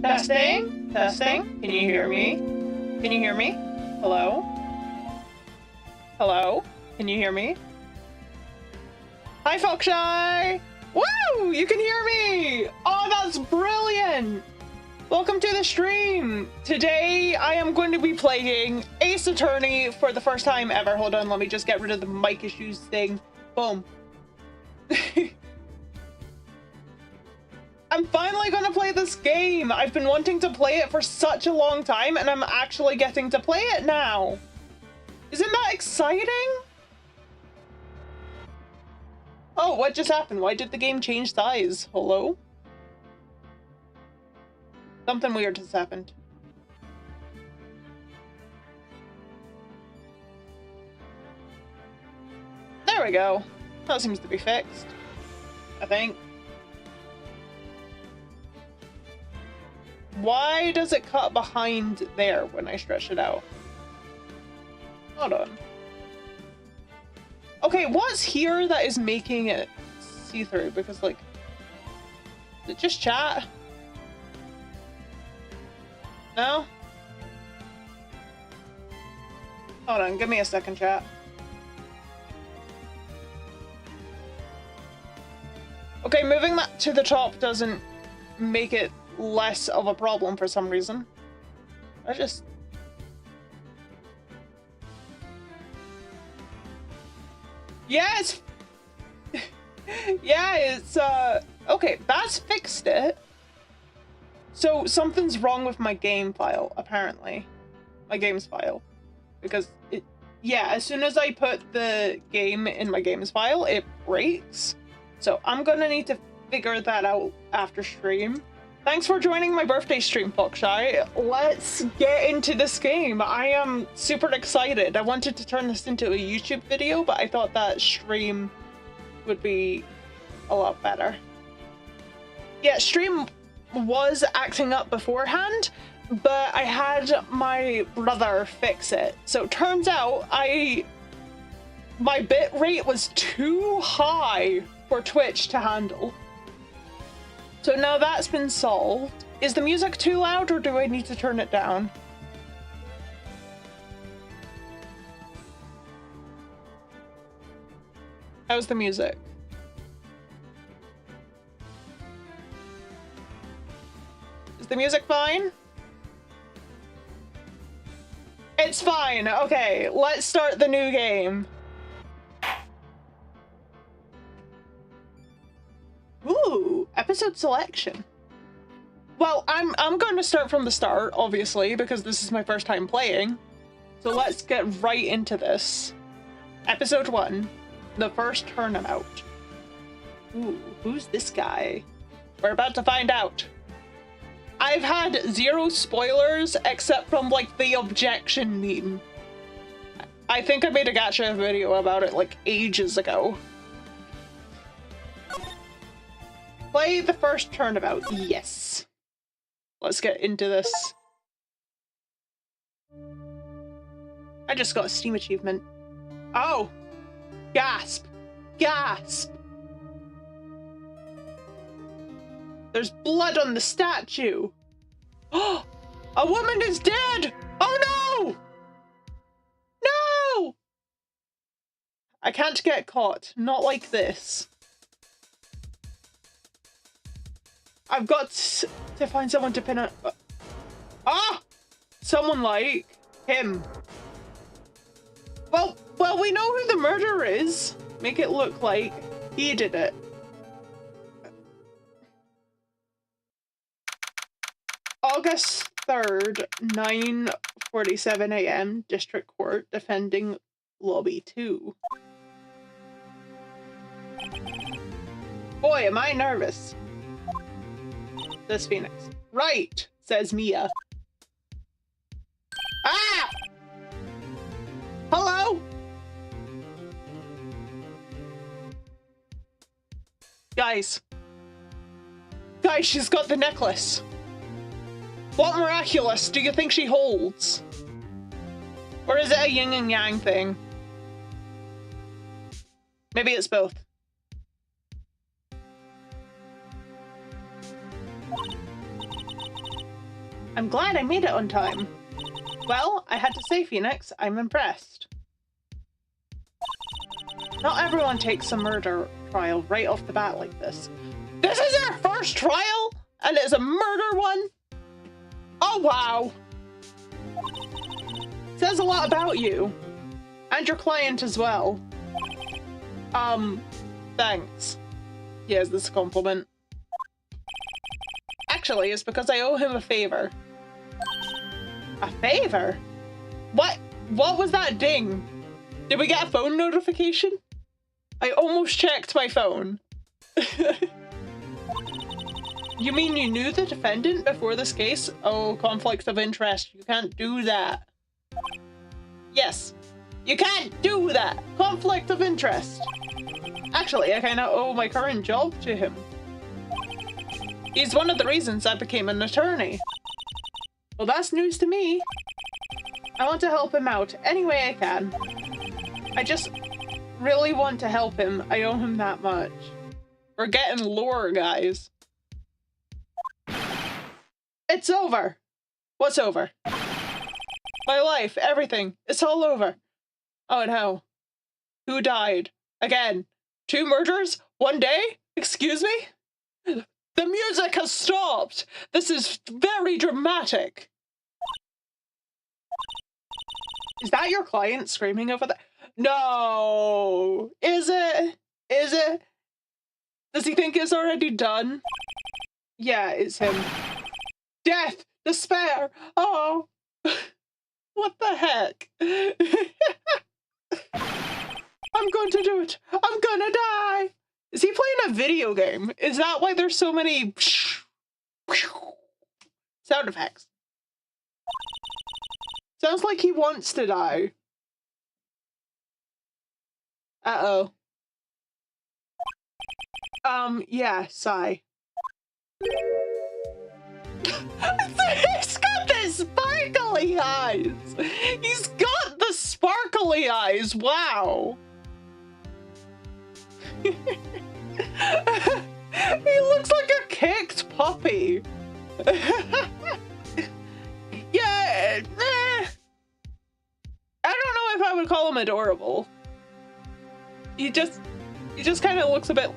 Testing? Testing? Can you hear me? Can you hear me? Hello? Hello? Can you hear me? Hi, Foxshy! Woo! You can hear me! Oh, that's brilliant! Welcome to the stream! Today, I am going to be playing Ace Attorney for the first time ever. Hold on, let me just get rid of the mic issues thing. Boom. I'm finally gonna play this game! I've been wanting to play it for such a long time, and I'm actually getting to play it now! Isn't that exciting? Oh, what just happened? Why did the game change size? Hello? Something weird has happened. There we go. That seems to be fixed, I think. Why does it cut behind there when I stretch it out? Hold on. Okay, what's here that is making it see-through? Because, like, is it just chat? No? Hold on, give me a second, chat. Okay, moving that to the top doesn't make it less of a problem for some reason. Yeah, it's okay, that's fixed it. So something's wrong with my game file, apparently. My games file. Because as soon as I put the game in my games file, it breaks. So I'm gonna need to figure that out after stream. Thanks for joining my birthday stream, Foxshy. Let's get into this game. I am super excited. I wanted to turn this into a YouTube video, but I thought that stream would be a lot better. Yeah, stream was acting up beforehand, but I had my brother fix it. So it turns out my bit rate was too high for Twitch to handle. So now that's been solved. Is the music too loud or do I need to turn it down? How's the music? Is the music fine? It's fine. Okay, let's start the new game. Ooh, episode selection. Well, I'm going to start from the start, obviously, because this is my first time playing. So let's get right into this. Episode 1, the first turnabout. Ooh, who's this guy? We're about to find out. I've had 0 spoilers except from, like, the objection meme. I think I made a gacha video about it, like, ages ago. Play the first turnabout. Yes. Let's get into this. I just got a Steam achievement. Oh! Gasp! Gasp! There's blood on the statue! Oh! A woman is dead! Oh no! No! I can't get caught. Not like this. I've got to find someone to pin it. Ah! Someone like him. Well, we know who the murderer is. Make it look like he did it. August 3rd, 9:47 a.m. District Court, defending Lobby 2. Boy, am I nervous. This Phoenix. Right, says Mia. Ah! Hello? Guys, she's got the necklace. What miraculous do you think she holds? Or is it a yin and yang thing? Maybe it's both. I'm glad I made it on time. Well, I had to say, Phoenix, I'm impressed. Not everyone takes a murder trial right off the bat like this. This is our first trial? And it's a murder one? Oh, wow. Says a lot about you. And your client as well. Thanks. Yes, this is a compliment. Actually, it's because I owe him a favor. A favor? What was that ding? Did we get a phone notification? I almost checked my phone. You mean you knew the defendant before this case? Oh, conflict of interest. You can't do that. Yes, you can't do that. Conflict of interest. Actually, I kind of owe my current job to him. He's one of the reasons I became an attorney. Well, that's news to me. I want to help him out any way I can. I just really want to help him. I owe him that much. We're getting lore, guys. It's over. What's over? My life, everything. It's all over. Oh no. Who died? Again. 2 murders? 1 day? Excuse me? The music has stopped! This is very dramatic! Is that your client screaming over there? No! Is it? Is it? Does he think it's already done? Yeah, it's him. Death! Despair! Oh! What the heck? I'm going to do it! I'm gonna die! Is he playing a video game? Is that why there's so many sound effects? Sounds like he wants to die. Uh-oh. Yeah, sigh. He's got the sparkly eyes! He's got the sparkly eyes! Wow! He looks like a kicked puppy. Yeah, I don't know if I would call him adorable. He just kind of looks a bit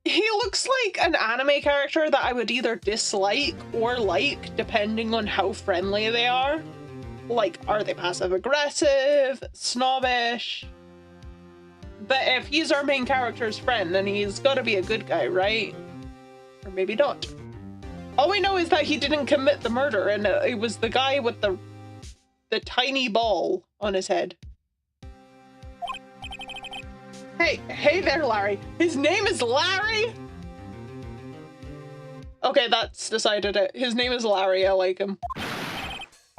He looks like an anime character that I would either dislike or like, depending on how friendly they are. Like, are they passive-aggressive, snobbish? But if he's our main character's friend, then he's gotta be a good guy, right? Or maybe not. All we know is that he didn't commit the murder, and it was the guy with the tiny ball on his head. Hey there, Larry. His name is Larry? Okay, that's decided it. His name is Larry, I like him.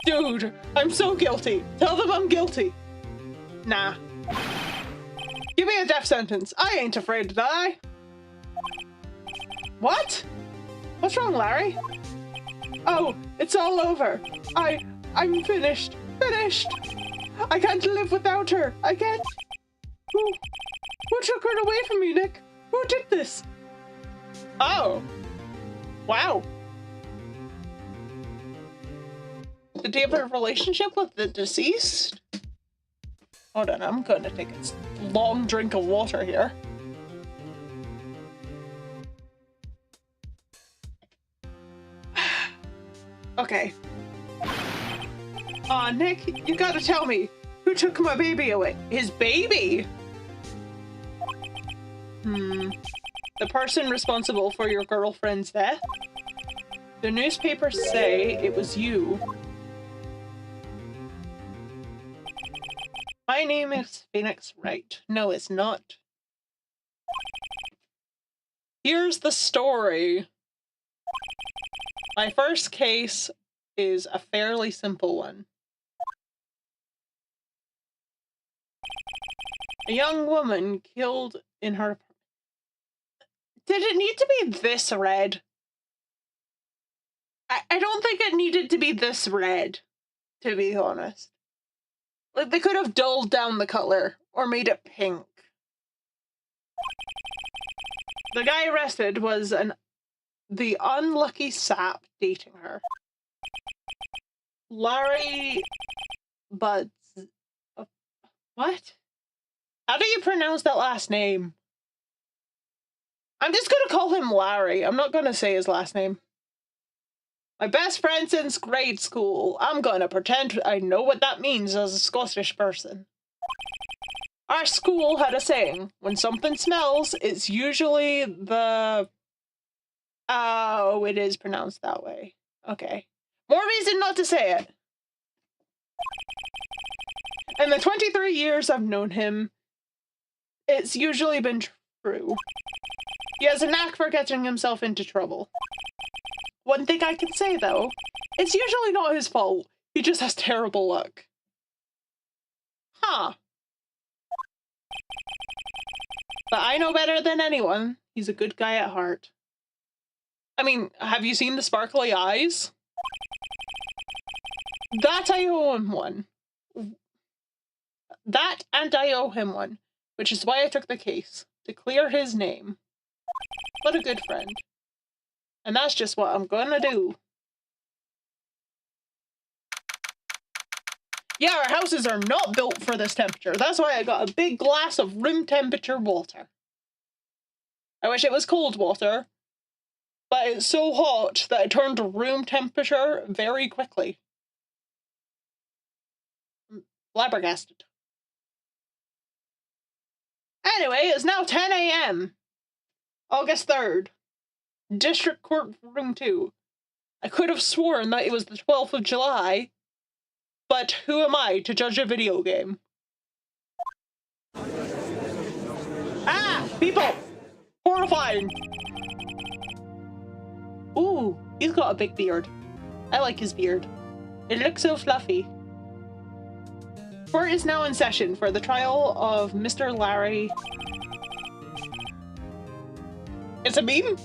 Dude, I'm so guilty. Tell them I'm guilty. Nah. Give me a death sentence. I ain't afraid to die. What? What's wrong, Larry? Oh, it's all over. I'm finished. Finished. I can't live without her. I can't. Who took her away from me, Nick? Who did this? Oh. Wow. Did he have a relationship with the deceased? Hold on, I'm gonna take a long drink of water here. Okay. Aw, Nick, you gotta tell me. Who took my baby away? His baby? The person responsible for your girlfriend's death? The newspapers say it was you. My name is Phoenix Wright. No, it's not. Here's the story. My first case is a fairly simple one. A young woman killed in her... Did it need to be this red? I don't think it needed to be this red, to be honest. Like, they could have dulled down the color or made it pink. The guy arrested was the unlucky sap dating her. Larry Buds. What? How do you pronounce that last name? I'm just gonna call him Larry. I'm not gonna say his last name. My best friend since grade school. I'm gonna pretend I know what that means as a Scottish person. Our school had a saying, when something smells, it's usually the... Oh, it is pronounced that way. Okay. More reason not to say it. In the 23 years I've known him, it's usually been true. He has a knack for getting himself into trouble. One thing I can say, though, it's usually not his fault. He just has terrible luck. Huh. But I know better than anyone. He's a good guy at heart. I mean, have you seen the sparkly eyes? That I owe him one. That and I owe him one, which is why I took the case, to clear his name. What a good friend. And that's just what I'm gonna do. Yeah, our houses are not built for this temperature. That's why I got a big glass of room temperature water. I wish it was cold water, but it's so hot that it turned to room temperature very quickly. I'm flabbergasted. Anyway, it's now 10 a.m. August 3rd. District Court Room 2. I could have sworn that it was the 12th of July, but who am I to judge a video game? Ah! People! Horrifying! Ooh, he's got a big beard. I like his beard. It looks so fluffy. Court is now in session for the trial of Mr. Larry. It's a meme?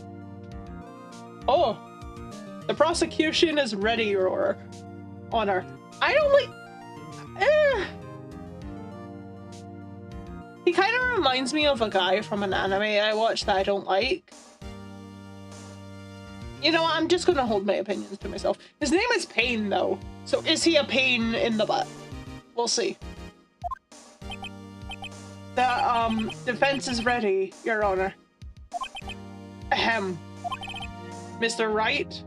Oh. The prosecution is ready, Your Honor. I don't like... He kind of reminds me of a guy from an anime I watched that I don't like. You know what? I'm just gonna hold my opinions to myself. His name is Pain, though. So is he a pain in the butt? We'll see. The, defense is ready, Your Honor. Ahem. Mr. Wright?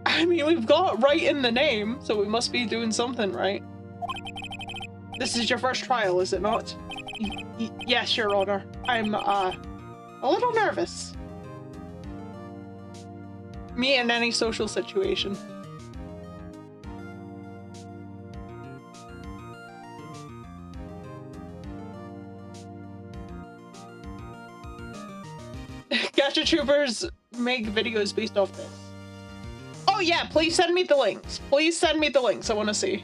I mean, we've got Wright in the name, so we must be doing something right. This is your first trial, is it not? Yes, Your Honor. I'm, a little nervous. Me in any social situation. Gacha Troopers make videos based off this. Oh yeah, please send me the links. Please send me the links, I want to see.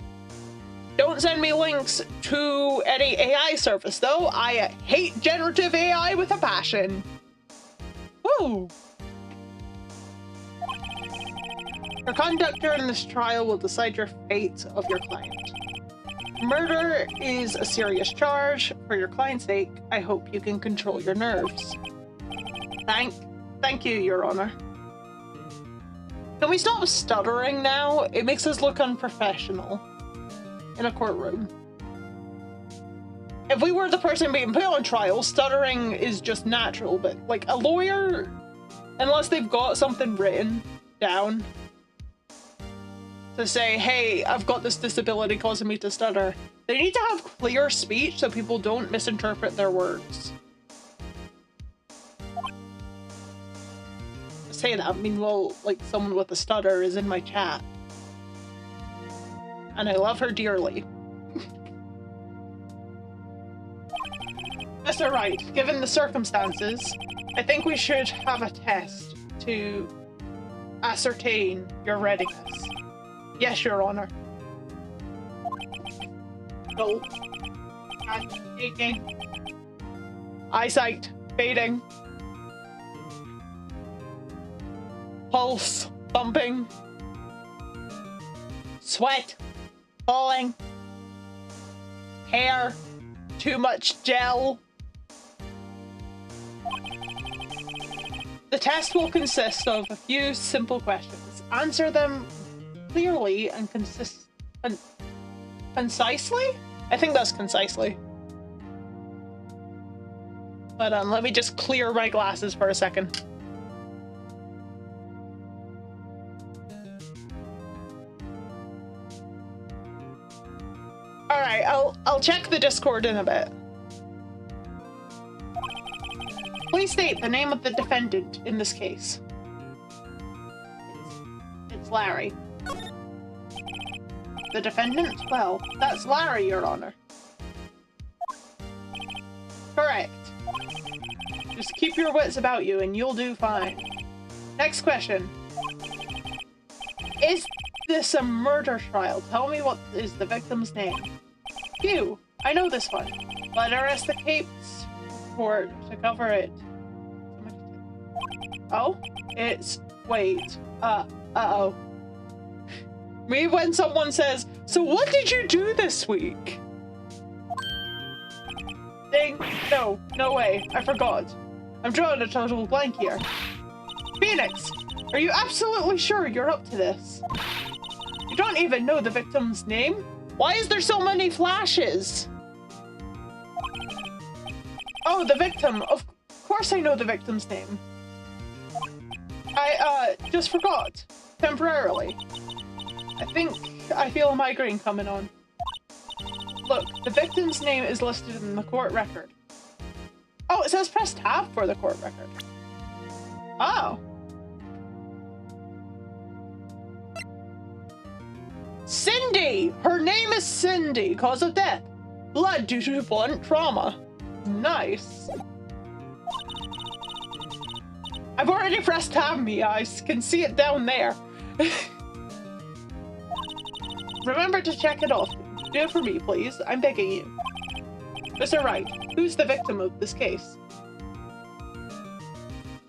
Don't send me links to any AI service, though. I hate generative AI with a passion. Woo! Your conduct during this trial will decide your fate of your client. Murder is a serious charge. For your client's sake, I hope you can control your nerves. Thank you, Your Honor. Can we stop stuttering now? It makes us look unprofessional in a courtroom. If we were the person being put on trial, stuttering is just natural, but like a lawyer, unless they've got something written down to say, hey, I've got this disability causing me to stutter, they need to have clear speech so people don't misinterpret their words. Say that, meanwhile, like, someone with a stutter is in my chat. And I love her dearly. Mr. Wright, given the circumstances, I think we should have a test to ascertain your readiness. Yes, Your Honor. Go. Taking. Eyesight fading. Pulse bumping. Sweat falling. Hair too much gel. The test will consist of a few simple questions. Answer them clearly and concisely? I think that's concisely. But let me just clear my glasses for a second. All right, I'll check the Discord in a bit. Please state the name of the defendant in this case. It's Larry. The defendant? Well, that's Larry, Your Honor. Correct. Just keep your wits about you and you'll do fine. Next question. Is this a murder trial? Tell me what is the victim's name. Phew, I know this one. But arrest the capes court to cover it. Oh? It's... wait. Uh-oh. Me when someone says, so what did you do this week? Ding. No, no way. I forgot. I'm drawing a total blank here. Phoenix, are you absolutely sure you're up to this? You don't even know the victim's name? Why is there so many flashes? Oh, the victim. Of course I know the victim's name. I just forgot. Temporarily. I think I feel a migraine coming on. Look, the victim's name is listed in the court record. Oh, it says press tab for the court record. Oh. Cindy! Her name is Cindy. Cause of death. Blood due to blunt trauma. Nice. I've already pressed tab, me. I can see it down there. Remember to check it off. Do it for me, please. I'm begging you. Mr. Wright, who's the victim of this case?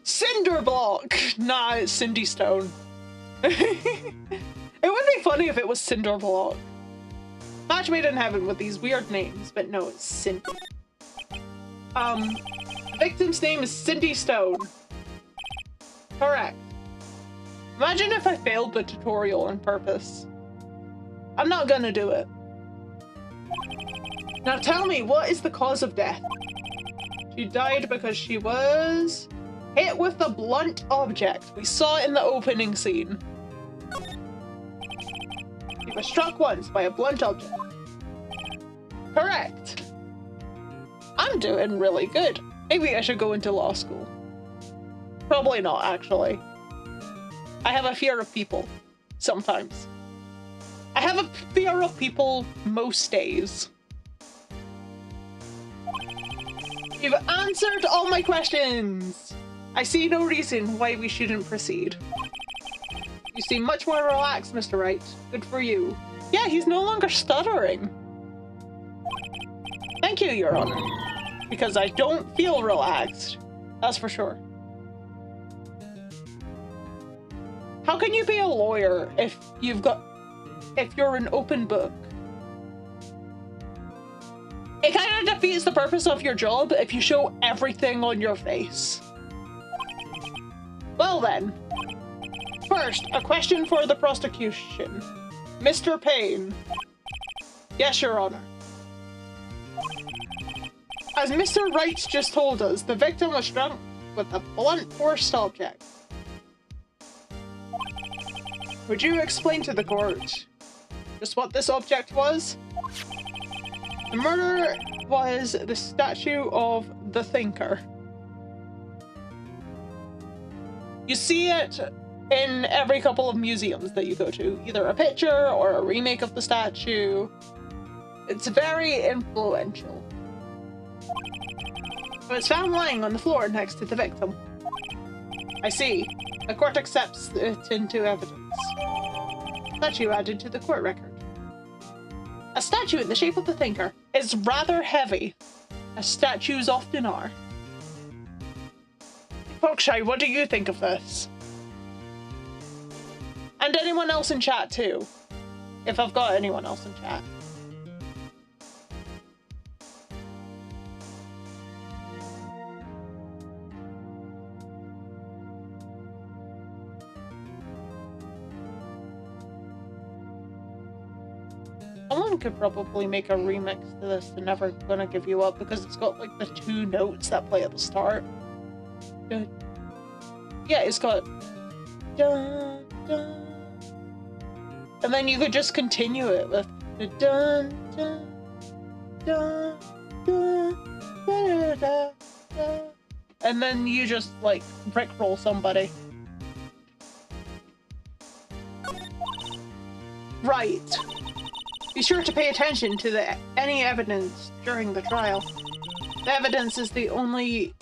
Cinderblock! Nah, it's Cindy Stone. It would be funny if it was Cinderblock. Match made in heaven with these weird names, but no, it's Cindy. The victim's name is Cindy Stone. Correct. Imagine if I failed the tutorial on purpose. I'm not gonna do it. Now tell me, what is the cause of death? She died because she was hit with a blunt object. We saw it in the opening scene. She was struck once by a blunt object. Correct. I'm doing really good. Maybe I should go into law school. Probably not, actually. I have a fear of people. Sometimes. I have a fear of people most days. You've answered all my questions. I see no reason why we shouldn't proceed. You seem much more relaxed, Mr. Wright. Good for you. Yeah, he's no longer stuttering. Thank you, Your Honor. Because I don't feel relaxed. That's for sure. How can you be a lawyer if you're an open book? It kind of defeats the purpose of your job if you show everything on your face. Well then. First, a question for the prosecution. Mr. Payne. Yes, Your Honor. As Mr. Wright just told us, the victim was struck with a blunt force object. Would you explain to the court just what this object was? The murder was the statue of the Thinker. You see it in every couple of museums that you go to, either a picture or a remake of the statue. It's very influential. It was found lying on the floor next to the victim. I see. The court accepts it into evidence. Statue added to the court record. A statue in the shape of the Thinker is rather heavy, as statues often are. Foxshy, what do you think of this? And anyone else in chat too, if I've got anyone else in chat. Payne could probably make a remix to this to Never Gonna Give You Up, because it's got like the 2 notes that play at the start. Yeah, it's got dun dun, and then you could just continue it with the dun dun dun dun da, da, da, and then you just like rickroll somebody. Right. Be sure to pay attention to any evidence during the trial. The evidence is the only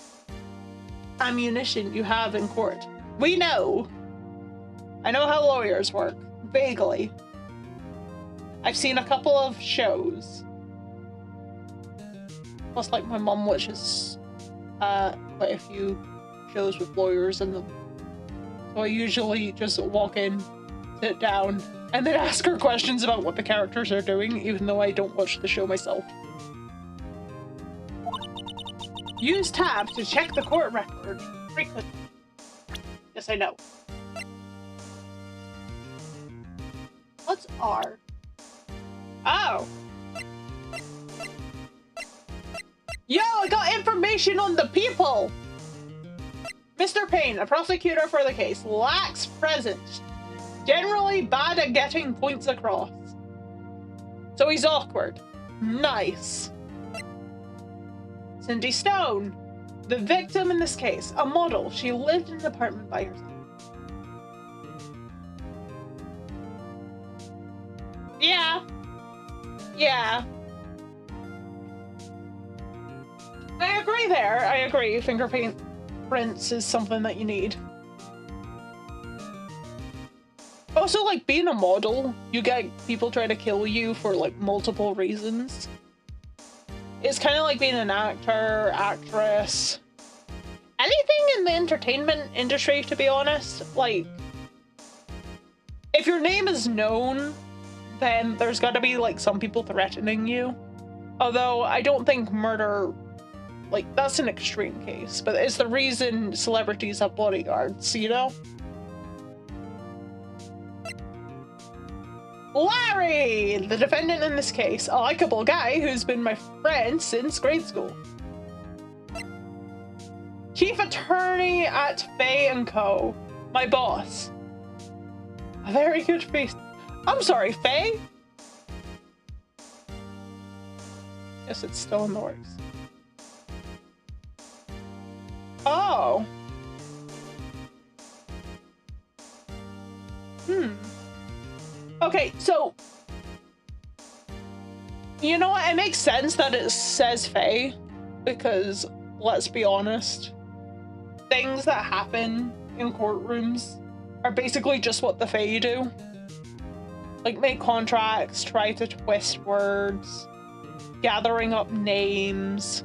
ammunition you have in court. We know. I know how lawyers work. Vaguely. I've seen a couple of shows. Plus, like, my mum watches quite a few shows with lawyers in them. So I usually just walk in, sit down, and then ask her questions about what the characters are doing, even though I don't watch the show myself. Use tab to check the court record frequently. Yes, I know. What's R? Oh! Yo, I got information on the people! Mr. Payne, a prosecutor for the case, lacks presence. Generally bad at getting points across. So he's awkward. Nice. Cindy Stone, the victim in this case, a model. She lived in an apartment by herself. Yeah. Yeah. I agree there. I agree. Fingerprints is something that you need. Also, like, being a model, you get people trying to kill you for, like, multiple reasons. It's kind of like being an actor, actress. Anything in the entertainment industry, to be honest. Like, if your name is known, then there's gotta be, like, some people threatening you. Although, I don't think murder, like, that's an extreme case. But it's the reason celebrities have bodyguards, you know? Larry, the defendant in this case, a likable guy who's been my friend since grade school. Chief attorney at Faye & Co. My boss. A very good face. I'm sorry, Faye? Yes, it's still in the works. Oh. Okay, so you know what? It makes sense that it says Faye, because let's be honest, things that happen in courtrooms are basically just what the Fae do. Like, make contracts, try to twist words, gathering up names.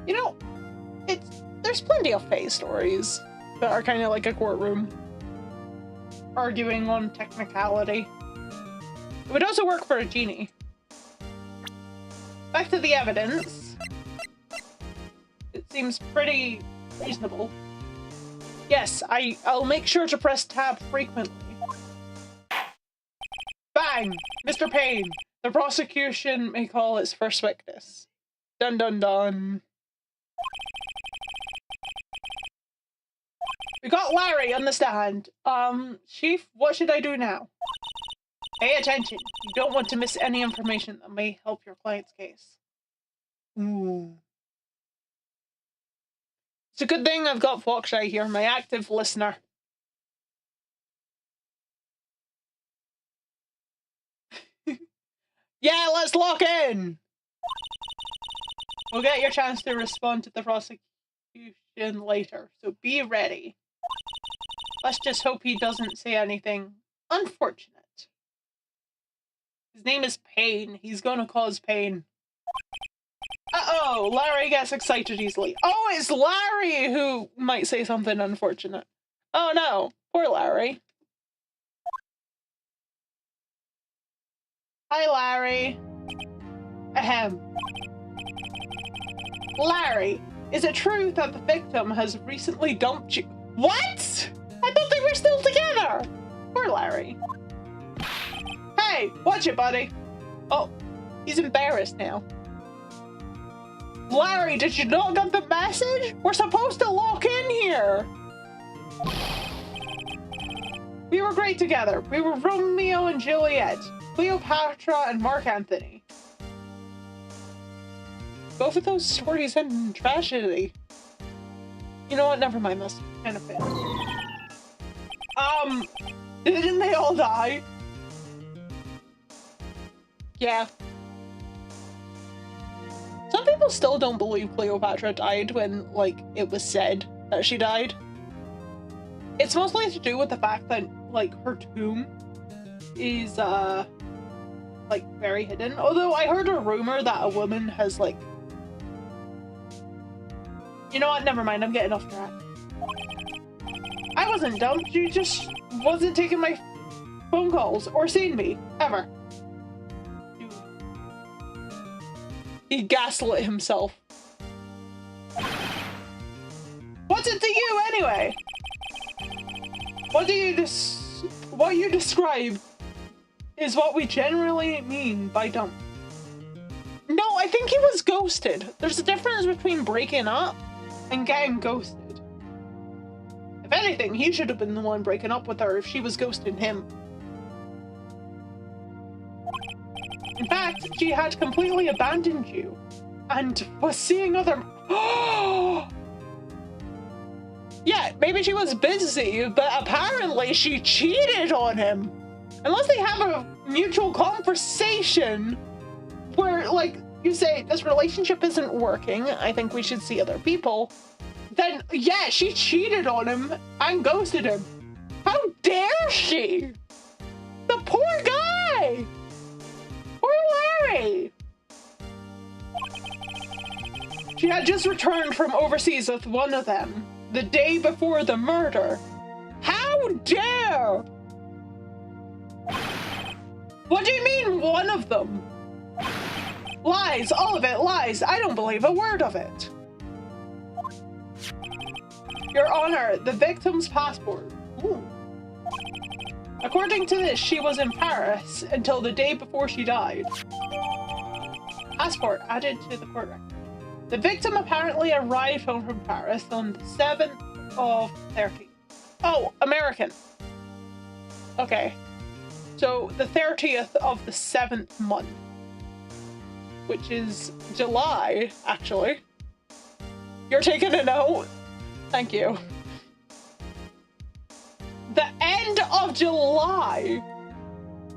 You know, there's plenty of Fae stories that are kind of like a courtroom, arguing on technicality. It would also work for a genie. Back to the evidence. It seems pretty reasonable. Yes, I'll make sure to press tab frequently. Bang! Mr. Payne, the prosecution may call its first witness. Dun dun dun. We got Larry on the stand. Chief, what should I do now? Pay attention. You don't want to miss any information that may help your client's case. It's a good thing I've got Foxeye here, my active listener. Yeah, let's lock in! We'll get your chance to respond to the prosecution later, so be ready. Let's just hope he doesn't say anything unfortunate. His name is Payne. He's gonna cause pain. Uh-oh, Larry gets excited easily. Oh, it's Larry who might say something unfortunate. Oh no, poor Larry. Hi, Larry. Ahem. Larry, is it true that the victim has recently dumped you? What? I thought they were still together. Poor Larry. Hey, watch it, buddy. Oh, he's embarrassed now. Larry, did you not get the message? We're supposed to lock in here. We were great together. We were Romeo and Juliet, Cleopatra and Mark Antony. Both of those stories end in tragedy. You know what? Never mind. That's kind of fair. Didn't they all die? Yeah. Some people still don't believe Cleopatra died when, like, it was said that she died. It's mostly to do with the fact that, like, her tomb is, like, very hidden. Although I heard a rumor that a woman has, like... You know what? Never mind. I'm getting off track. I wasn't dumped. You just wasn't taking my phone calls or seeing me. Ever. He gaslit himself. What's it to you, anyway? What you describe is what we generally mean by dump. No, I think he was ghosted. There's a difference between breaking up and getting ghosted. If anything, he should have been the one breaking up with her if she was ghosting him. In fact, she had completely abandoned you and was seeing other... Yeah, maybe she was busy, but apparently she cheated on him. Unless they have a mutual conversation where, like, you say, this relationship isn't working, I think we should see other people. Then, yeah, she cheated on him and ghosted him. How dare she? The poor guy! Poor Larry! She had just returned from overseas with one of them, the day before the murder. How dare! What do you mean, one of them? Lies, all of it, lies. I don't believe a word of it. Your Honor, the victim's passport. Ooh. According to this, she was in Paris until the day before she died. Passport added to the court record. The victim apparently arrived home from Paris on the 7th of 30th. Oh, American. Okay. So the 30th of the 7th month, which is July, actually. You're taking a note? Thank you. The end of July.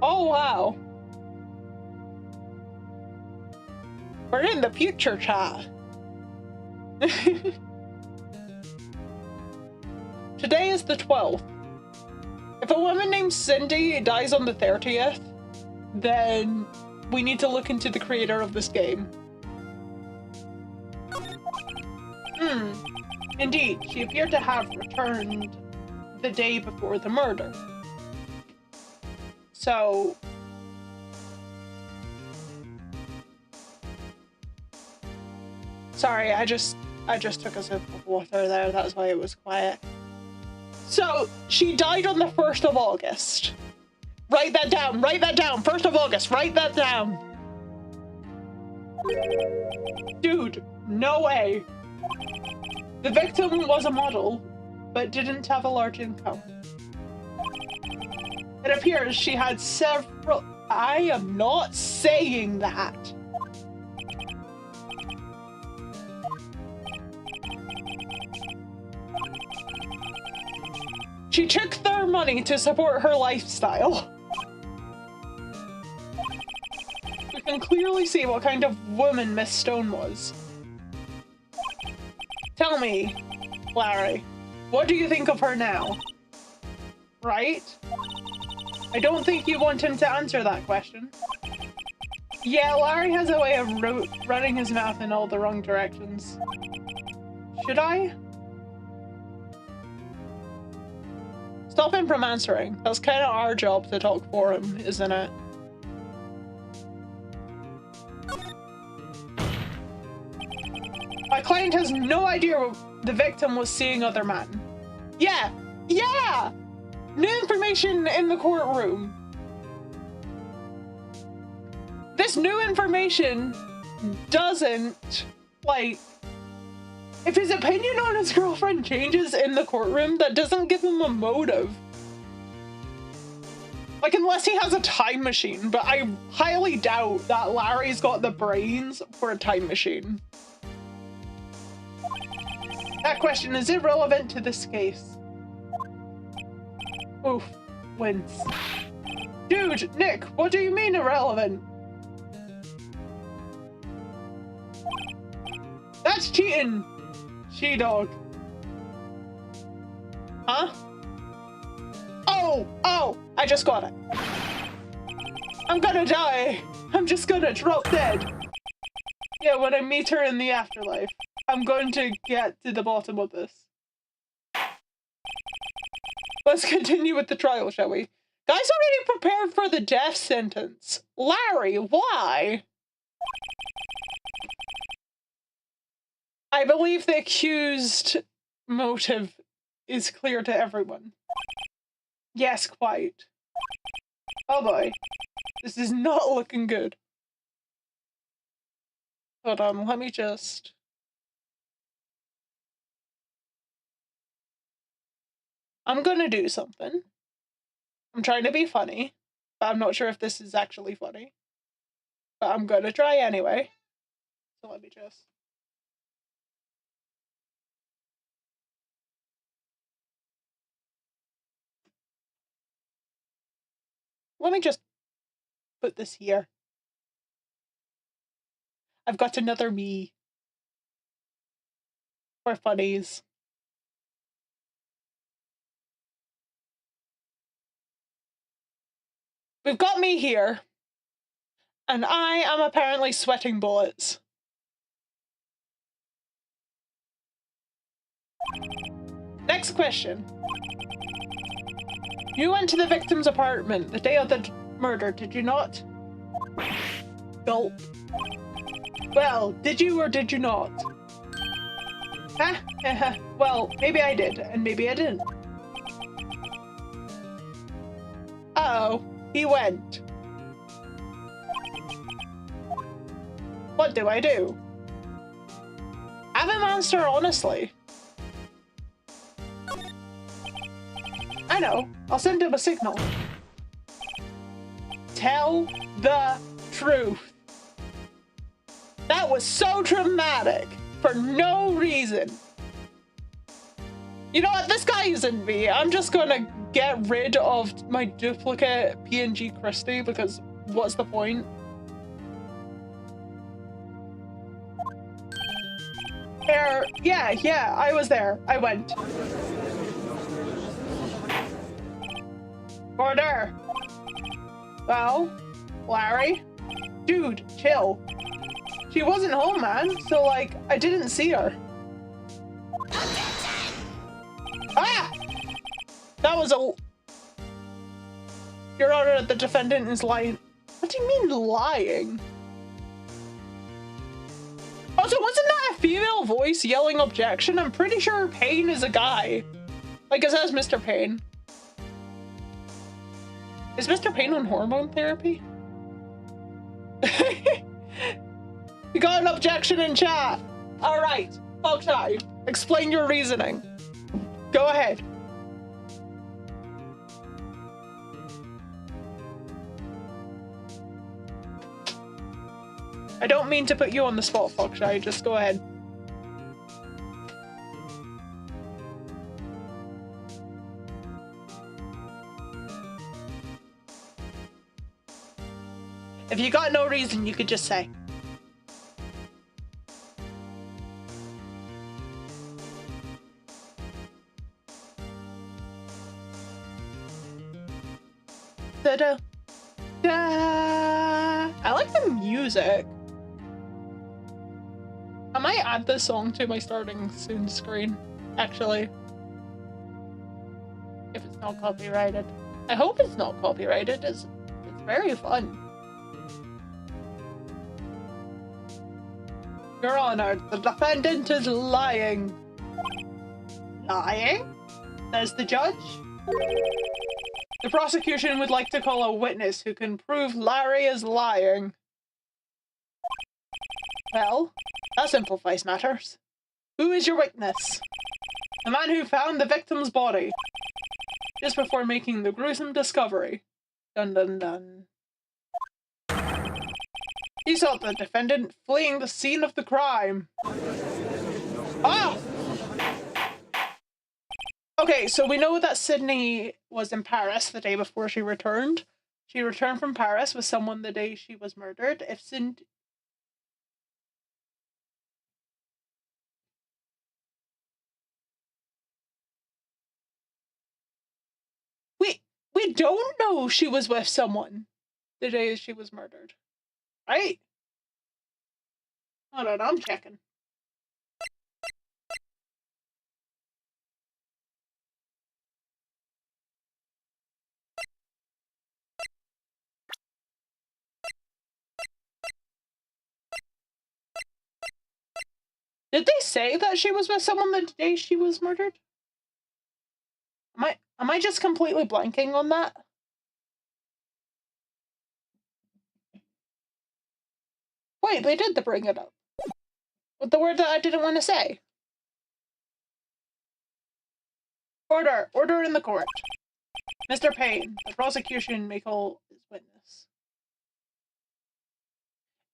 Oh, wow. We're in the future, chat. Today is the 12th. If a woman named Cindy dies on the 30th, then we need to look into the creator of this game. Indeed, she appeared to have returned the day before the murder. So... Sorry, I just took a sip of water there, that's why it was quiet. So, she died on the 1st of August. Write that down, 1st of August, write that down. Dude, no way. The victim was a model, but didn't have a large income. It appears she had several... I am not saying that. She took their money to support her lifestyle. We can clearly see what kind of woman Miss Stone was. Tell me, Larry, what do you think of her now? Right? I don't think you want him to answer that question. Yeah, Larry has a way of running his mouth in all the wrong directions. Should I? Stop him from answering. That's kind of our job to talk for him, isn't it? My client has no idea the victim was seeing other men. Yeah! Yeah! New information in the courtroom. this new information doesn't, like, if his opinion on his girlfriend changes in the courtroom, that doesn't give him a motive. Like, unless he has a time machine, but I highly doubt that Larry's got the brains for a time machine. That question is irrelevant to this case. Oof, wins. Dude, Nick, what do you mean irrelevant? That's cheating, she-dog. Huh? Oh, I just got it. I'm gonna die. I'm just gonna drop dead. Yeah, when I meet her in the afterlife, I'm going to get to the bottom of this. Let's continue with the trial, shall we? Guys already prepared for the death sentence. Larry, why? I believe the accused motive is clear to everyone. Yes, quite. Oh boy. This is not looking good. Hold on, let me just... I'm gonna do something. I'm trying to be funny, but I'm not sure if this is actually funny. But I'm gonna try anyway. So let me just... Let me just put this here. I've got another me. For funnies. We've got me here. And I am apparently sweating bullets. Next question. You went to the victim's apartment the day of the murder, did you not? Gulp. Well, did you or did you not? Huh? Well, maybe I did, and maybe I didn't. Uh-oh, he went. What do I do? Have him answer honestly. I know, I'll send him a signal. Tell the truth. That was so dramatic for no reason. You know what, this guy isn't me. I'm just gonna get rid of my duplicate PNG Christie because what's the point? There, yeah, I was there. I went. Order. Well, Larry? Dude, chill. She wasn't home, man, so, like, I didn't see her. Ah! That was a... Your Honor, the defendant is lying. What do you mean, lying? Also, wasn't that a female voice yelling objection? I'm pretty sure Payne is a guy. Like, it says Mr. Payne. Is Mr. Payne on hormone therapy? We got an objection in chat. All right, Foxeye, explain your reasoning. Go ahead. I don't mean to put you on the spot, Foxeye. Just go ahead. If you got no reason, you could just say. Da-da. Da. I like the music. I might add this song to my starting soon screen, actually. If it's not copyrighted. I hope it's not copyrighted. It's very fun. Your Honor, the defendant is lying. Lying? Says the judge. The prosecution would like to call a witness who can prove Larry is lying. Well, that simplifies matters. Who is your witness? The man who found the victim's body just before making the gruesome discovery. Dun dun dun. He saw the defendant fleeing the scene of the crime. Ah! Okay, so we know that Sydney was in Paris the day before she returned. She returned from Paris with someone the day she was murdered. If Cindy... We don't know she was with someone the day she was murdered. Right? Hold on, I'm checking. Did they say that she was with someone the day she was murdered? Am I just completely blanking on that? Wait, they did bring it up. With the word that I didn't want to say. Order! Order in the court. Mr. Payne, the prosecution may call his witness.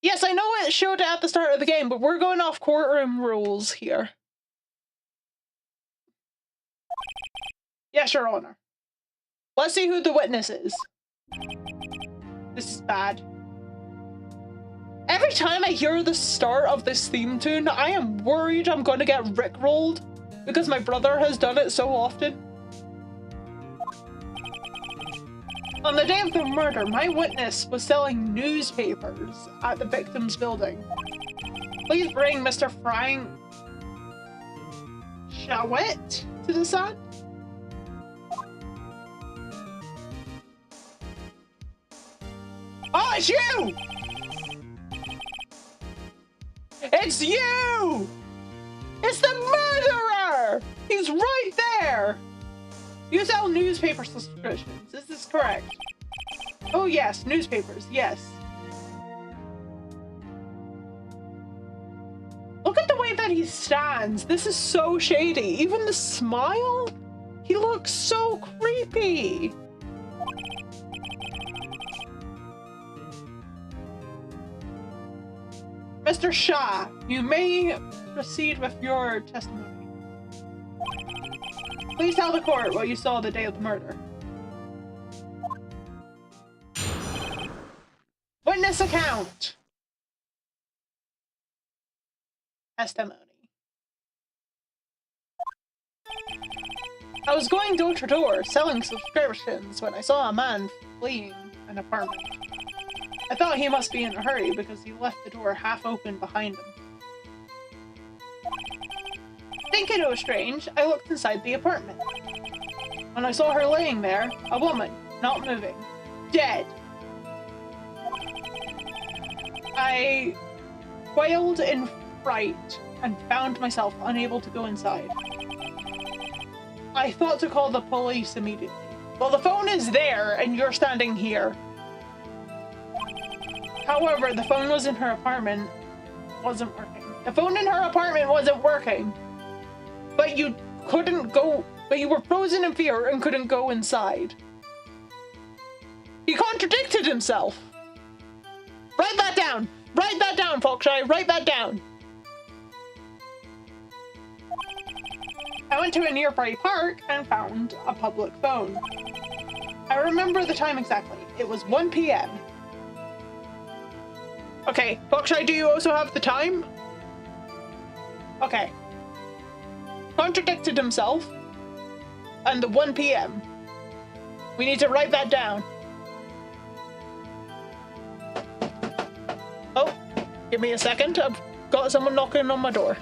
Yes, I know it showed it at the start of the game, but we're going off courtroom rules here. Yes, Your Honor. Let's see who the witness is. This is bad. Every time I hear the start of this theme tune, I am worried I'm going to get rickrolled because my brother has done it so often. On the day of the murder, my witness was selling newspapers at the victim's building. Please bring Mr. Frank Shawett to the stand. Oh, it's you! It's you! It's the murderer! He's right there! You sell newspaper subscriptions, is this correct? Oh yes, newspapers, yes. Look at the way that he stands. This is so shady. Even the smile? He looks so creepy. Mr. Shah, you may proceed with your testimony. Please tell the court what you saw the day of the murder. Witness account. Testimony. I was going door to door selling subscriptions when I saw a man fleeing an apartment. I thought he must be in a hurry because he left the door half open behind him. Thinking it was strange, I looked inside the apartment. When I saw her laying there, a woman, not moving, dead. I wailed in fright and found myself unable to go inside. I thought to call the police immediately. Well, the phone is there and you're standing here. However, the phone was in her apartment, wasn't working. The phone in her apartment wasn't working. But you couldn't go, but you were frozen in fear and couldn't go inside. He contradicted himself. Write that down. Write that down, Foxeye. Write that down. I went to a nearby park and found a public phone. I remember the time exactly. It was 1 p.m. Okay, Foxeye, do you also have the time? Okay. Contradicted himself and the 1 p.m. We need to write that down. Oh, give me a second. I've got someone knocking on my door.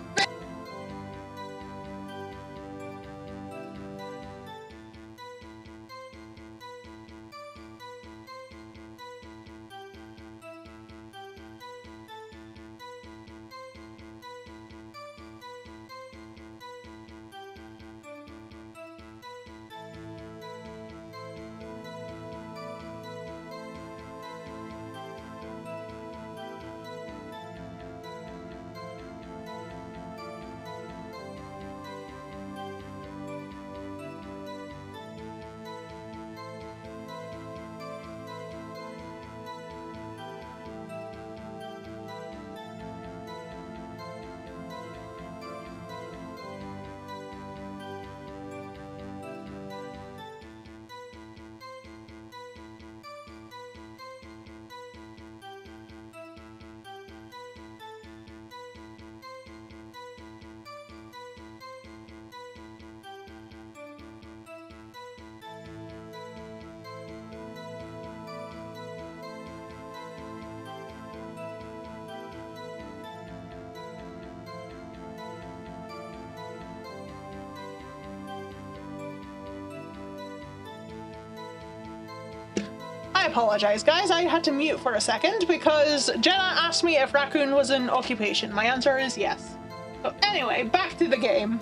I apologize, guys. I had to mute for a second because Jenna asked me if raccoon was an occupation. My answer is yes. So anyway, back to the game.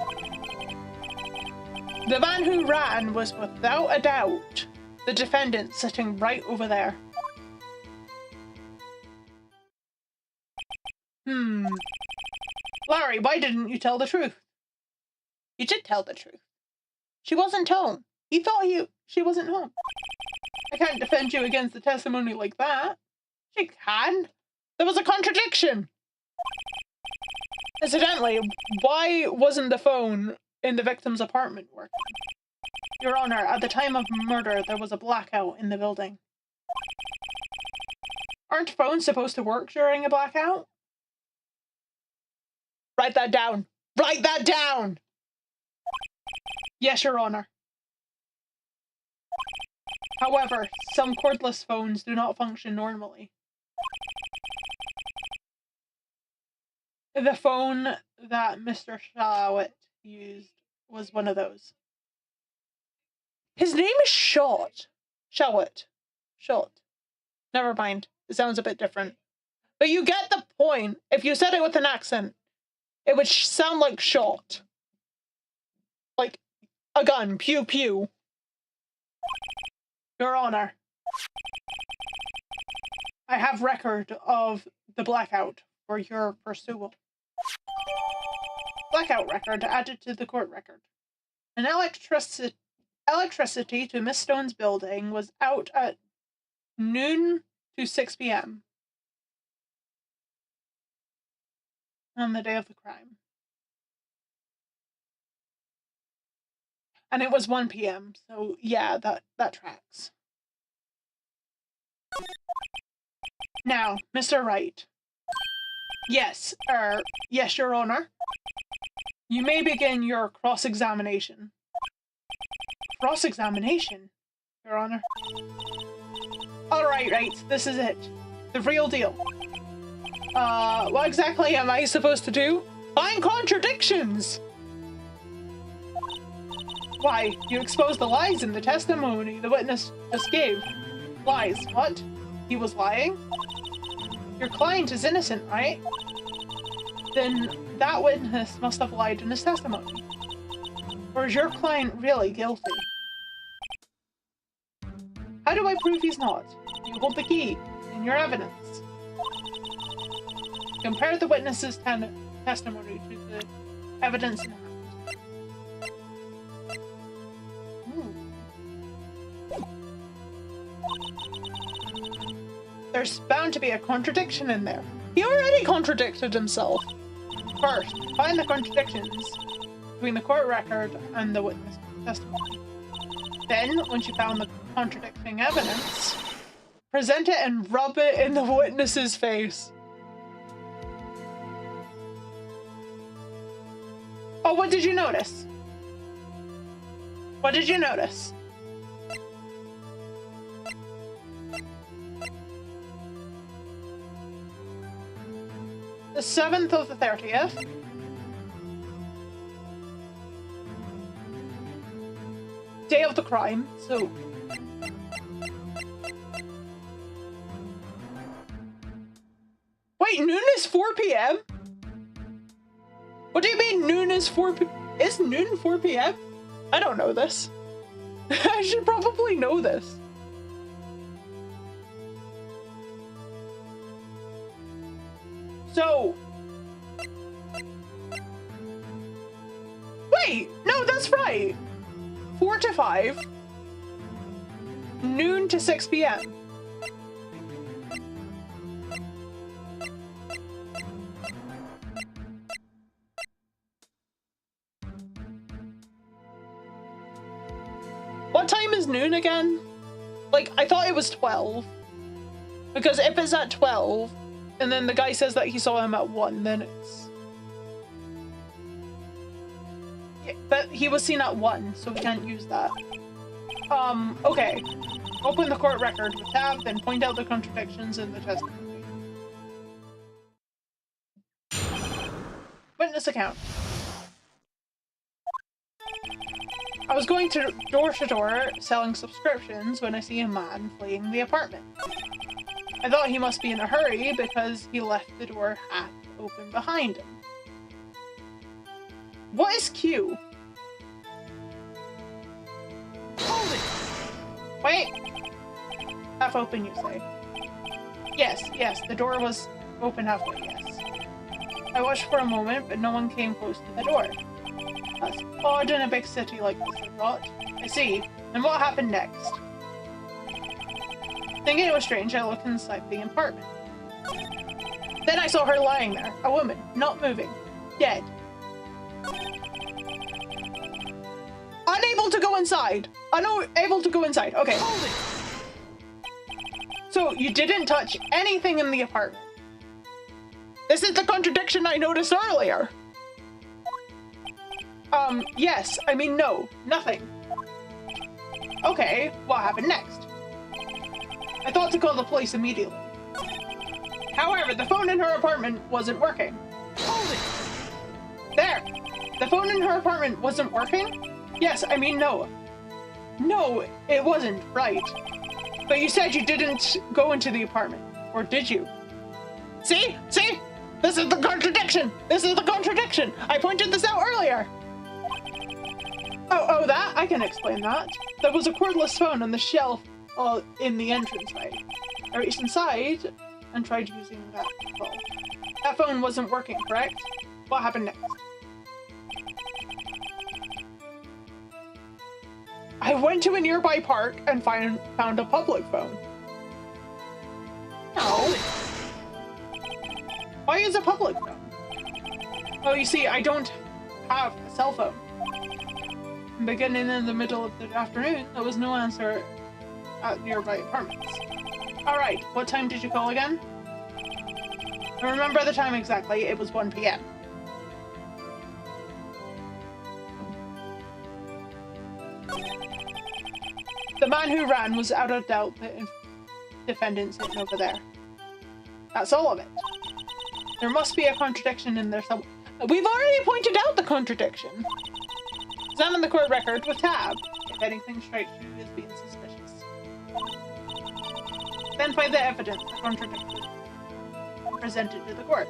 The man who ran was without a doubt the defendant sitting right over there. Larry, why didn't you tell the truth? You did tell the truth. She wasn't home. He thought she wasn't home. I can't defend you against the testimony like that. She can. There was a contradiction. Incidentally, why wasn't the phone in the victim's apartment working? Your Honor, at the time of murder, there was a blackout in the building. Aren't phones supposed to work during a blackout? Write that down. Write that down! Yes, Your Honor. However, some cordless phones do not function normally. The phone that Mr. Shawit used was one of those. His name is Shot. Shawit. Shot. Never mind. It sounds a bit different. But you get the point. If you said it with an accent, it would sound like shot. Like a gun. Pew pew. Your Honor. I have record of the blackout for your pursuit. Blackout record added to the court record. An electricity to Miss Stone's building was out at noon to 6 p.m. on the day of the crime. And it was 1 p.m., so yeah, that tracks. Now, Mr. Wright. Yes, yes, Your Honor. You may begin your cross-examination. Cross-examination, Your Honor. Alright, right, this is it. The real deal. What exactly am I supposed to do? Find contradictions! Why, you exposed the lies in the testimony the witness just gave. Lies, what? He was lying? Your client is innocent, right? Then that witness must have lied in his testimony. Or is your client really guilty? How do I prove he's not? You hold the key in your evidence. Compare the witness's testimony to the evidence in hand. There's bound to be a contradiction in there. He already contradicted himself. First, find the contradictions between the court record and the witness testimony. Then, once you found the contradicting evidence, present it and rub it in the witness's face. Oh, what did you notice? What did you notice? The 7th of the 30th. Day of the crime, so... Wait, noon is 4 p.m.? What do you mean noon is 4 p.m.? Is noon 4 p.m.? I don't know this. I should probably know this. So... Wait! No, that's right! 4 to 5. Noon to 6 p.m. What time is noon again? Like, I thought it was 12. Because if it's at 12, and then the guy says that he saw him at 1, then it's... Yeah, but he was seen at 1, so we can't use that. Okay. Open the court record with tab, then point out the contradictions in the testimony. Witness account. I was going to door selling subscriptions when I see a man fleeing the apartment. I thought he must be in a hurry because he left the door half open behind him. What is Q? Hold it! Wait! Half open, you say? Yes, the door was open halfway, yes. I watched for a moment, but no one came close to the door. That's odd in a big city like this, I thought. I see. And what happened next? Thinking it was strange, I looked inside the apartment. Then I saw her lying there. A woman, not moving. Dead. Unable to go inside! Unable to go inside. Okay. Hold it! So, you didn't touch anything in the apartment. This is the contradiction I noticed earlier. Yes. I mean, no. Nothing. Okay, what happened next? I thought to call the police immediately. However, the phone in her apartment wasn't working. Hold it! There! The phone in her apartment wasn't working? Yes, I mean, no. No, it wasn't, right. But you said you didn't go into the apartment. Or did you? See? See? This is the contradiction! This is the contradiction! I pointed this out earlier! Oh, that? I can explain that. There was a cordless phone on the shelf in the entranceway. I reached inside and tried using that phone. That phone wasn't working, correct? What happened next? I went to a nearby park and found a public phone. No. Why is a public phone? Oh, you see, I don't have a cell phone. Beginning in the middle of the afternoon, there was no answer at nearby apartments. Alright, what time did you call again? I remember the time exactly, it was 1 p.m. The man who ran was out of doubt the defendant sitting over there. That's all of it. There must be a contradiction in there somewhere. We've already pointed out the contradiction. Examine the court record with Tab. If anything strikes you as being suspicious. Then find the evidence the contradiction presented to the court.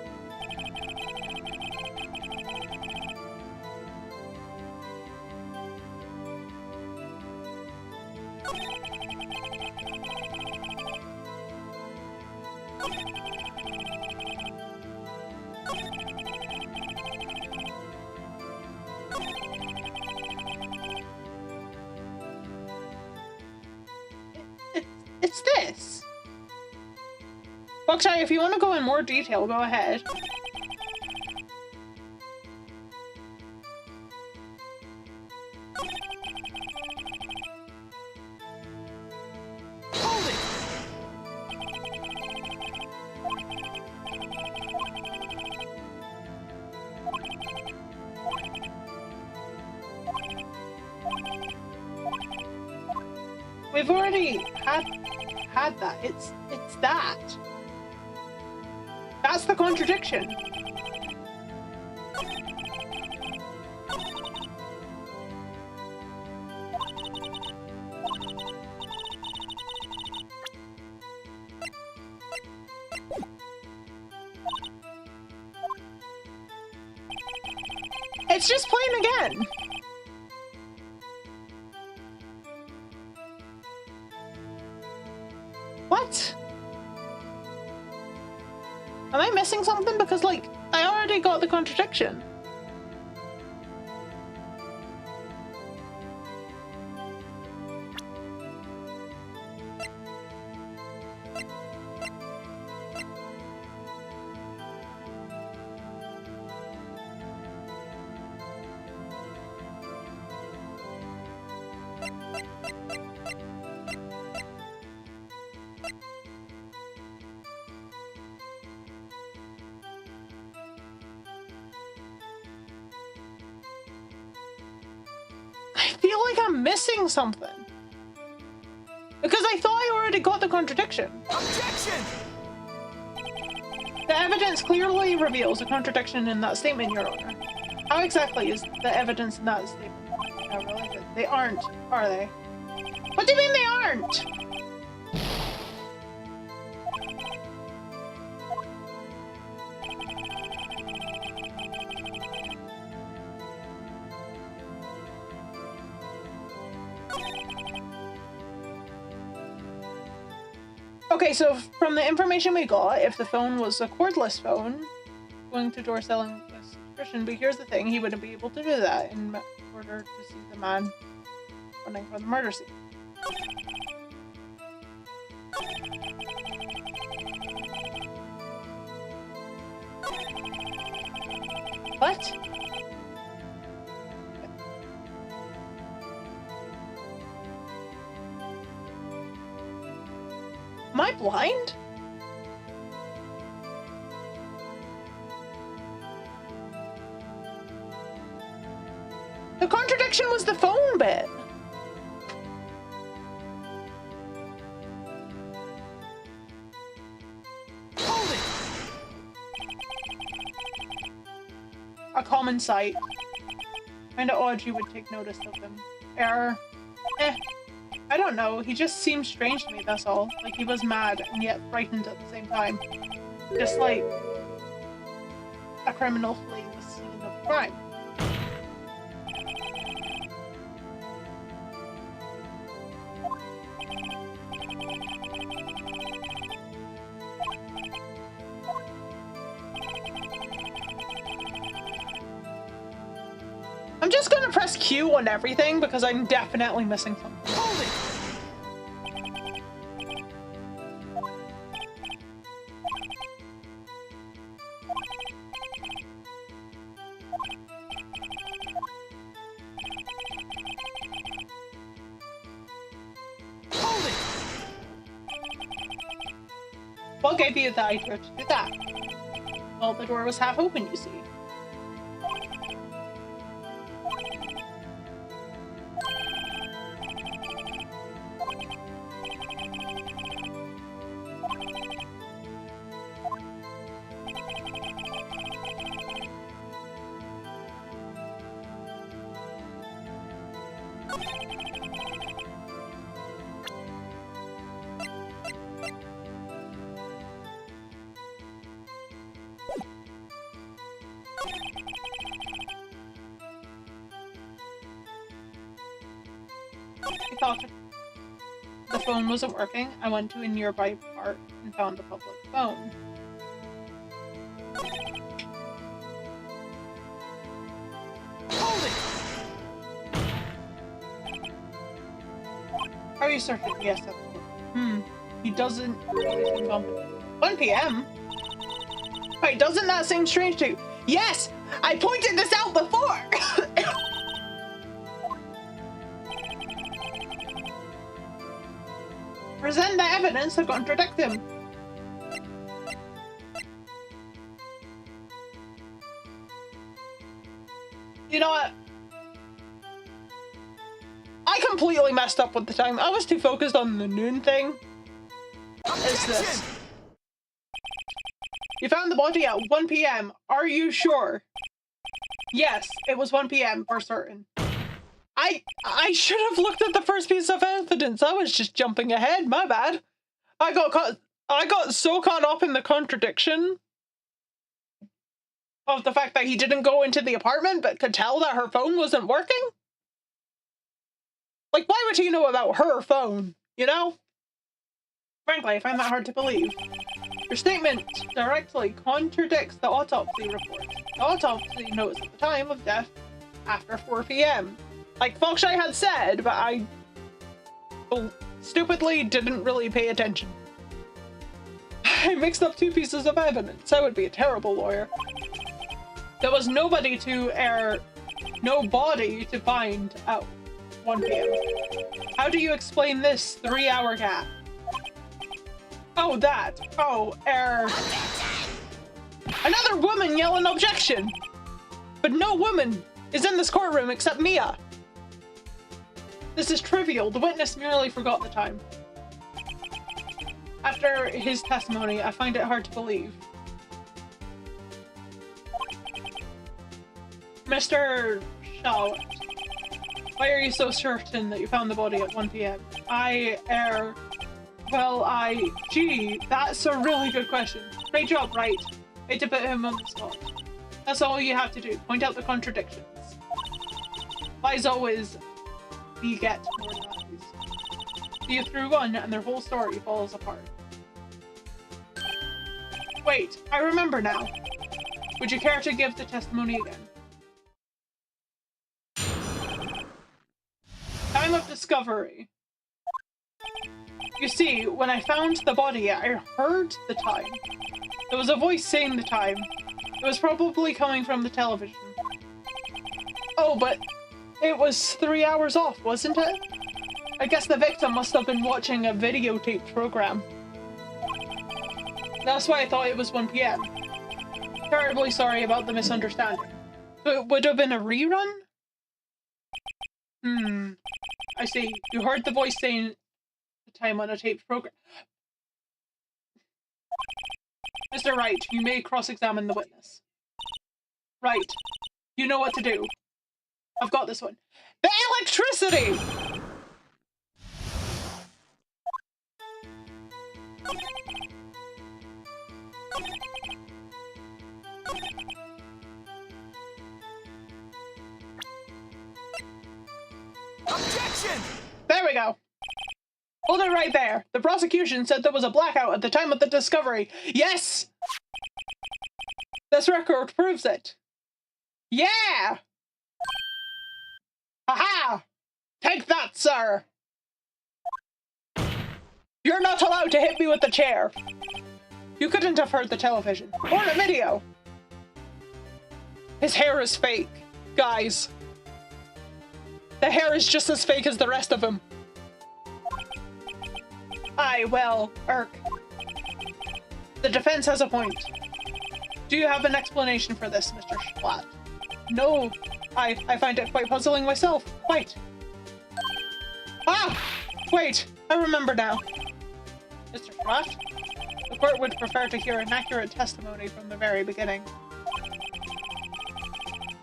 It's this. Buckshot, if you want to go in more detail, go ahead. Hold it. We've already had that. It's that. That's the contradiction. It's just playing again. What? Am I missing something? Because, like, I already got the contradiction. I feel like I'm missing something. Because I thought I already got the contradiction. Objection! The evidence clearly reveals a contradiction in that statement, Your Honor. How exactly is the evidence in that statement? Yeah, really? They aren't, are they? What do you mean they aren't? Okay, so from the information we got, if the phone was a cordless phone, going to door selling a subscription, but here's the thing, he wouldn't be able to do that in order to see the man running from the murder scene. What? Am I blind? The contradiction was the phone bit. Hold it. A common sight. Kinda odd you would take notice of him. Error. I don't know, he just seemed strange to me, that's all. Like he was mad and yet frightened at the same time. Just like a criminal fleeing the scene of crime. I'm just gonna press Q on everything because I'm definitely missing something. Hold it! Hold it! What gave you the idea to do that? Well, the door was half open, you see. I thought the phone wasn't working. I went to a nearby park and found the public phone. Hold it! Are you certain? Yes, that's what. He doesn't really seem confident. 1 p.m.? Wait, doesn't that seem strange to you? Yes! I pointed this out before! Present the evidence to contradict him. You know what? I completely messed up with the time. I was too focused on the noon thing. It's this. You found the body at 1 p.m. Are you sure? Yes, it was 1 p.m. for certain. I should have looked at the first piece of evidence. I was just jumping ahead. My bad. I got so caught up in the contradiction of the fact that he didn't go into the apartment but could tell that her phone wasn't working. Like, why would he know about her phone, you know? Frankly, I find that hard to believe. Your statement directly contradicts the autopsy report. The autopsy notes at the time of death after 4 p.m. Like Foxshy had said, but I stupidly didn't really pay attention. I mixed up two pieces of evidence. I would be a terrible lawyer. There was nobody to find at 1 p.m. How do you explain this 3-hour gap? Oh, that. Oh, another woman yell an objection! But no woman is in this courtroom except Mia. This is trivial. The witness merely forgot the time. After his testimony, I find it hard to believe. Mr. Shaw, Why are you so certain that you found the body at 1 p.m.? Gee, that's a really good question. Great job, right? Way to put him on the spot. That's all you have to do. Point out the contradictions. Lies always beget more lies. See you through one and their whole story falls apart. Wait, I remember now. Would you care to give the testimony again? Time of discovery. You see, when I found the body, I heard the time. There was a voice saying the time. It was probably coming from the television. Oh, but it was 3 hours off, wasn't it? I guess the victim must have been watching a videotaped program. That's why I thought it was 1 p.m. Terribly sorry about the misunderstanding. So it would have been a rerun? I see. You heard the voice saying the time on a taped program. Mr. Wright, you may cross-examine the witness. Right. You know what to do. I've got this one. The electricity! Objection! There we go. Hold it right there. The prosecution said there was a blackout at the time of the discovery. Yes! This record proves it. Yeah! Aha! Take that, sir! You're not allowed to hit me with the chair. You couldn't have heard the television. Or the video. His hair is fake. Guys. The hair is just as fake as the rest of him. Aye, well, the defense has a point. Do you have an explanation for this, Mr. Schlatt? No, I find it quite puzzling myself. Quite. Ah! Wait, I remember now. Mr. Schlatt? The court would prefer to hear an accurate testimony from the very beginning.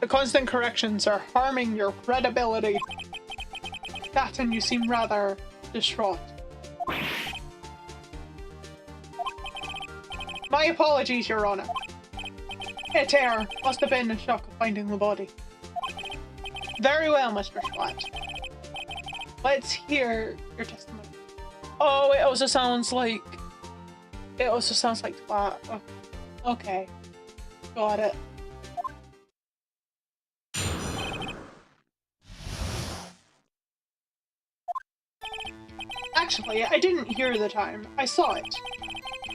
The constant corrections are harming your credibility. Captain, you seem rather distraught. My apologies, Your Honor. Etair must have been in shock of finding the body. Very well, Mr. Schlatt. Let's hear your testimony. Oh, it also sounds like Schlatt. Oh, okay. Got it. Actually, I didn't hear the time. I saw it.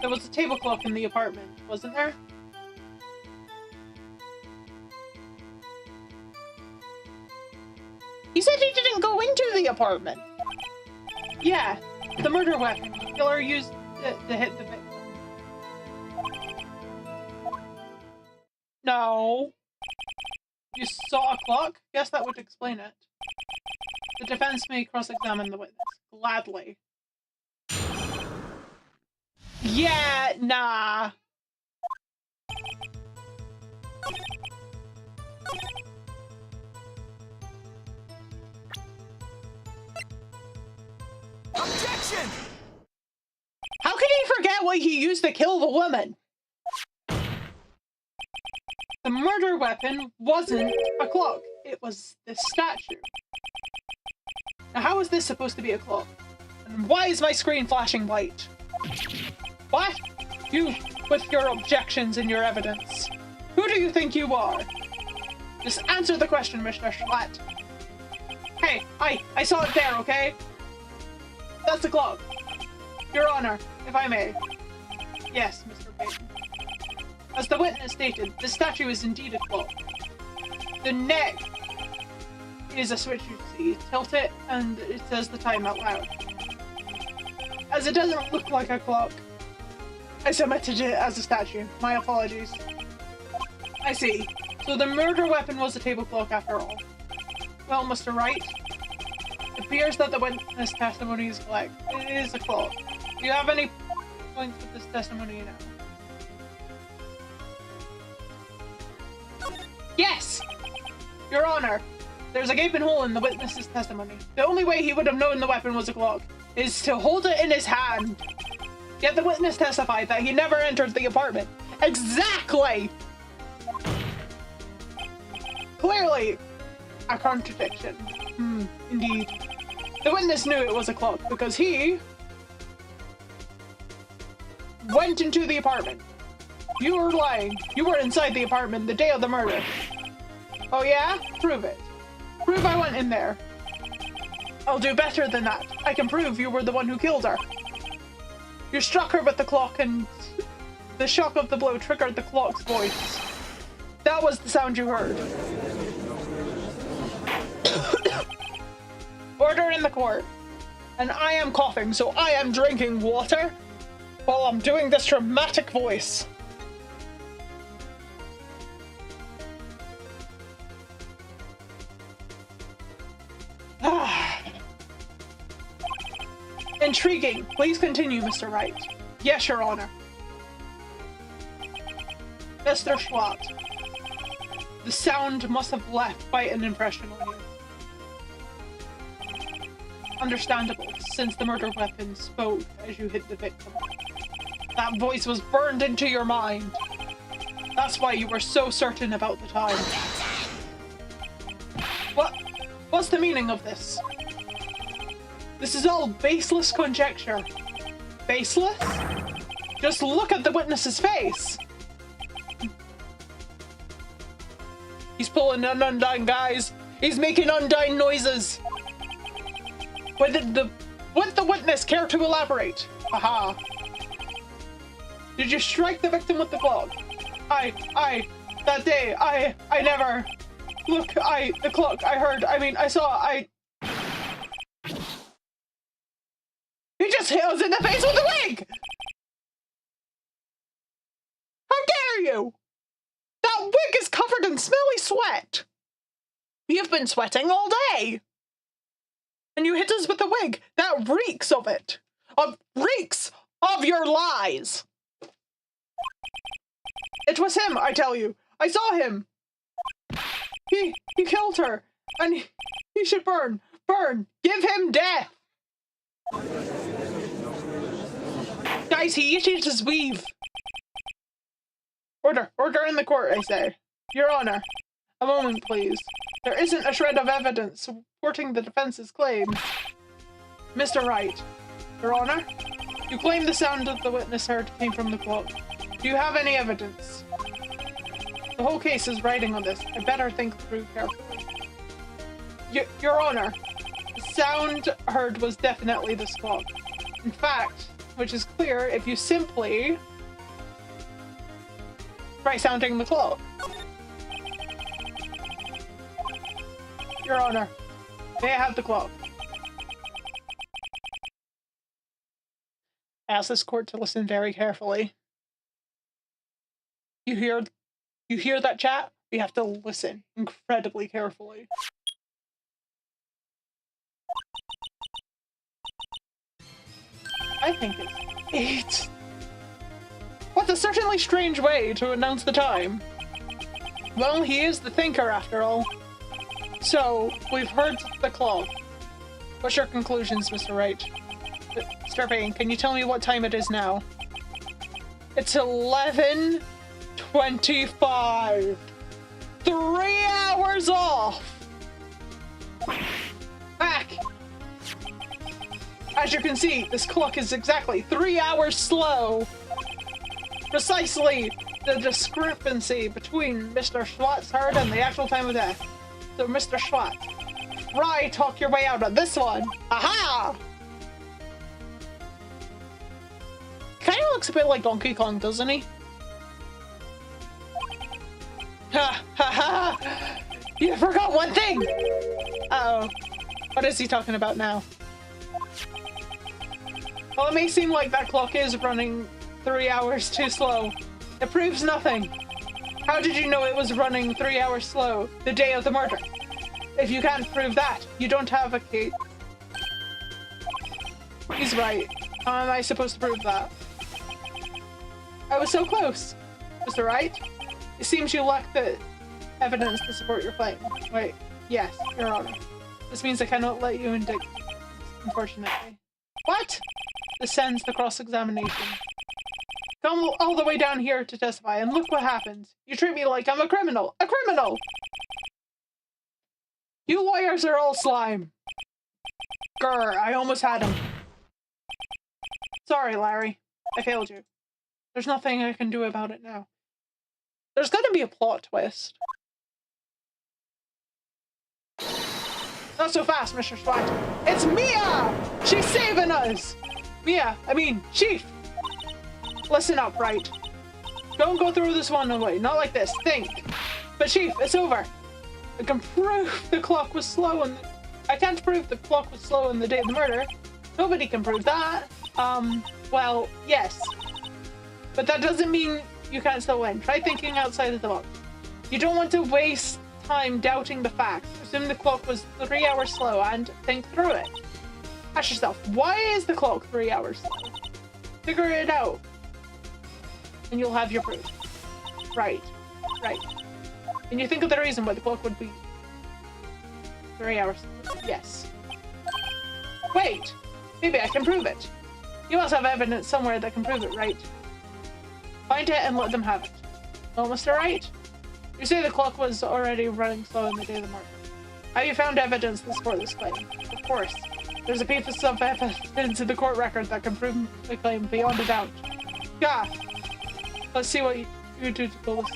There was a table clock in the apartment, wasn't there? He said he didn't go into the apartment. Yeah, the murder weapon. The killer used it to hit the victim. No. You saw a clock? Guess that would explain it. The defense may cross-examine the witness. Gladly. Yeah, nah. Objection! How can he forget what he used to kill the woman? The murder weapon wasn't a clock. It was this statue. Now how is this supposed to be a clock? And why is my screen flashing white? What? You, with your objections and your evidence. Who do you think you are? Just answer the question, Mr. Schlatt. Hey, I saw it there, okay? That's the clock. Your Honor, if I may. Yes, Mr. Payton. As the witness stated, the statue is indeed a clock. The neck is a switch you see. Tilt it, and it says the time out loud. As it doesn't look like a clock, I submitted it as a statue. My apologies. I see. So the murder weapon was a table clock after all. Well, Mr. Wright, it appears that the witness testimony is correct. It is a clock. Do you have any points with this testimony now? Yes! Your Honor, There's a gaping hole in the witness's testimony. The only way he would have known the weapon was a clock is to hold it in his hand. Yet the witness testified that he never entered the apartment. Exactly! Clearly, a contradiction. Indeed. The witness knew it was a clock because he went into the apartment. You were lying. You were inside the apartment the day of the murder. Oh yeah? Prove it. Prove I went in there. I'll do better than that. I can prove you were the one who killed her. You struck her with the clock and the shock of the blow triggered the clock's voice. That was the sound you heard. Order in the court. And I am coughing, so I am drinking water while I'm doing this dramatic voice. Intriguing. Please continue, Mr. Wright. Yes, Your Honor. Mr. Schwat. The sound must have left quite an impression on you. Understandable, since the murder weapon spoke as you hit the victim. That voice was burned into your mind. That's why you were so certain about the time. What's the meaning of this? This is all baseless conjecture. Baseless? Just look at the witness's face. He's pulling an undying, guys. He's making undying noises. Would the witness care to elaborate? Aha. Did you strike the victim with the clock? That day, I never. Look, the clock, I heard, I saw, He just hit us in the face with a wig! How dare you! That wig is covered in smelly sweat! You've been sweating all day! And you hit us with a wig! That reeks of it! Reeks of your lies! It was him, I tell you! I saw him! He killed her! And he should burn! Burn! Give him death! Guys, he issued his weave. Order in the court, I say. Your Honor, a moment, please. There isn't a shred of evidence supporting the defense's claim. Mr. Wright, Your Honor, you claim the sound that the witness heard came from the clock. Do you have any evidence? The whole case is riding on this. I better think through carefully. Your Honor, the sound heard was definitely this clock. In fact, which is clear if you simply try sounding the clock. Your Honor, may I have the clock? I ask this court to listen very carefully. You hear that, chat? We have to listen incredibly carefully. I think it's 8. What a certainly strange way to announce the time. Well, he is the thinker after all. So, we've heard the clock. What's your conclusions, Mr. Wright? Mr. Payne, can you tell me what time it is now? It's 11:25. 3 hours off! Back! As you can see, this clock is exactly 3 hours slow. Precisely the discrepancy between Mr. Schwartz heard and the actual time of death. So, Mr. Schwartz, try talk your way out of this one. Aha! Kind of looks a bit like Donkey Kong, doesn't he? Ha ha ha! You forgot one thing! Uh-oh. What is he talking about now? Well, it may seem like that clock is running 3 hours too slow. It proves nothing. How did you know it was running 3 hours slow the day of the murder? If you can't prove that, you don't have a case. He's right. How am I supposed to prove that? I was so close. Mr. Wright? It seems you lack the evidence to support your claim. Wait, Yes, Your Honor. This means I cannot let you indict, unfortunately. What? This sends the cross-examination. Come all the way down here to testify, and look what happens. You treat me like I'm a criminal. A criminal! You lawyers are all slime. Grr, I almost had him. Sorry, Larry. I failed you. There's nothing I can do about it now. There's gonna be a plot twist. Not so fast, Mr. Swat. It's Mia! She's saving us! Chief! Listen up, right? Don't go through this one way. Not like this. Think. But Chief, it's over. I can prove the clock was slow and I can't prove the clock was slow on the day of the murder. Nobody can prove that. Well, yes. But that doesn't mean you can't still win. Try thinking outside of the box. You don't want to waste time doubting the facts. Assume the clock was 3 hours slow and think through it. Ask yourself, why is the clock 3 hours slow? Figure it out. And you'll have your proof. Right. And you think of the reason why the clock would be 3 hours slow. Yes. Wait! Maybe I can prove it. You must have evidence somewhere that can prove it, right? Find it and let them have it. No, Mr. Wright? You say the clock was already running slow in the day of the murder. Have you found evidence to support this claim? Of course. There's a piece of evidence in the court record that can prove the claim beyond a doubt. Yeah. Let's see what you do to pull this.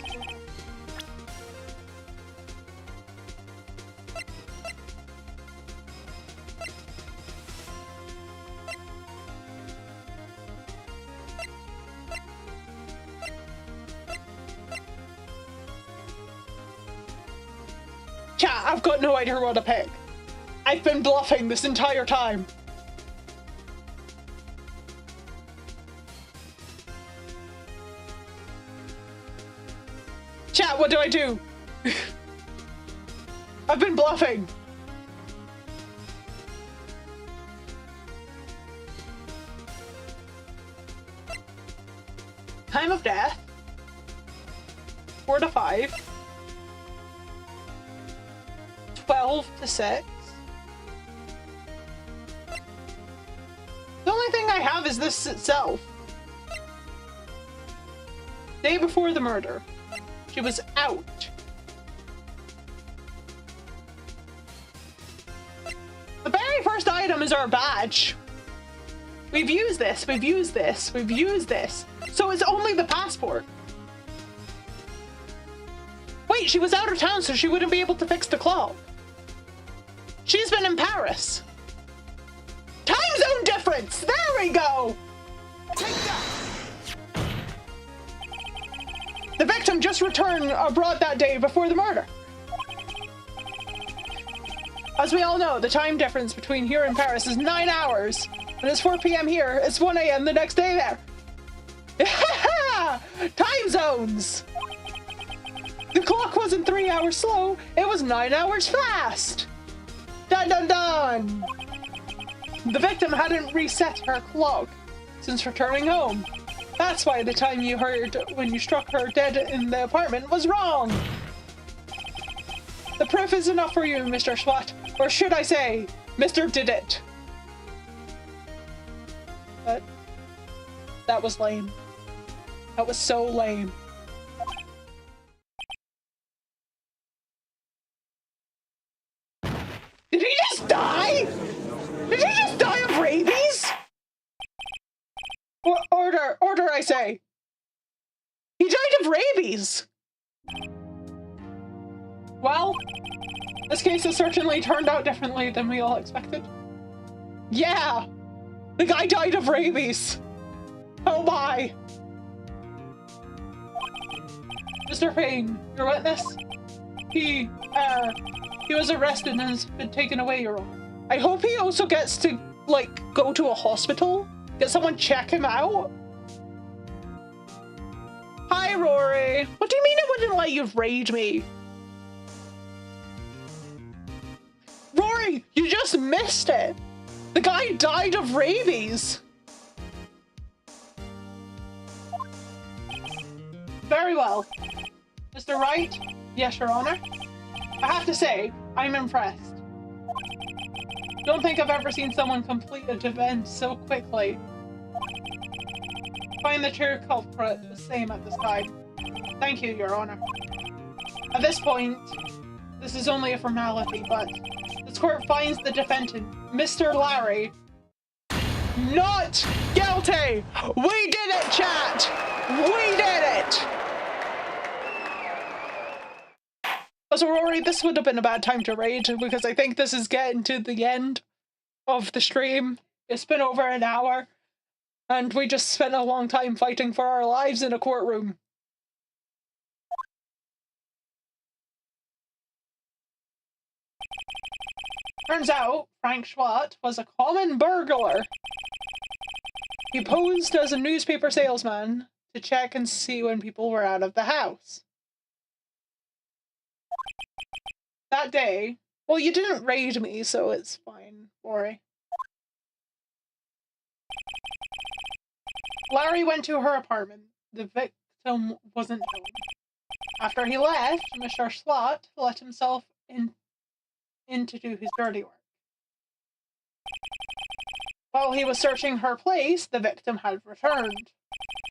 Chat, I've got no idea what to pick. I've been bluffing this entire time. Chat, what do I do? I've been bluffing. Time of death. 4 to 5. 12 to 6. The only thing I have is this itself. Day before the murder. She was out. The very first item is our badge. We've used this, we've used this, we've used this. So it's only the passport. Wait, she was out of town, so she wouldn't be able to fix the clock. She's been in Paris. Time zone difference! There we go! Take that! The victim just returned abroad that day before the murder. As we all know, the time difference between here and Paris is 9 hours. When it's 4 p.m. here, it's 1 a.m. the next day there. Time zones! The clock wasn't 3 hours slow, it was 9 hours fast! Dun dun dun! The victim hadn't reset her clock since returning home. That's why the time you heard when you struck her dead in the apartment was wrong! The proof is enough for you, Mr. Swat. Or should I say, Mr. Did It. But that was lame. That was so lame. Did he just die? Did he just die of rabies? Order, I say. He died of rabies. Well, this case has certainly turned out differently than we all expected. Yeah, the guy died of rabies. Oh my. Mr. Payne, your witness? He was arrested and has been taken away, Your Honor. I hope he also gets to, like, go to a hospital? Get someone check him out? Hi, Rory. What do you mean I wouldn't let you raid me? Rory, you just missed it. The guy died of rabies. Very well. Mr. Wright? Yes, Your Honor. I have to say, I'm impressed. Don't think I've ever seen someone complete a event so quickly. Find the true culprit the same at this time. Thank you, Your Honor. At this point, this is only a formality, but this court finds the defendant, Mr. Larry, not guilty! We did it, chat! We did it! So Rory, this would have been a bad time to raid, because I think this is getting to the end of the stream. It's been over an hour, and we just spent a long time fighting for our lives in a courtroom. Turns out, Frank Schwatt was a common burglar. He posed as a newspaper salesman to check and see when people were out of the house. That day, well, you didn't raid me, so it's fine, Rory. Larry went to her apartment. The victim wasn't home. After he left, Mr. Schwatt let himself in to do his dirty work. While he was searching her place, the victim had returned.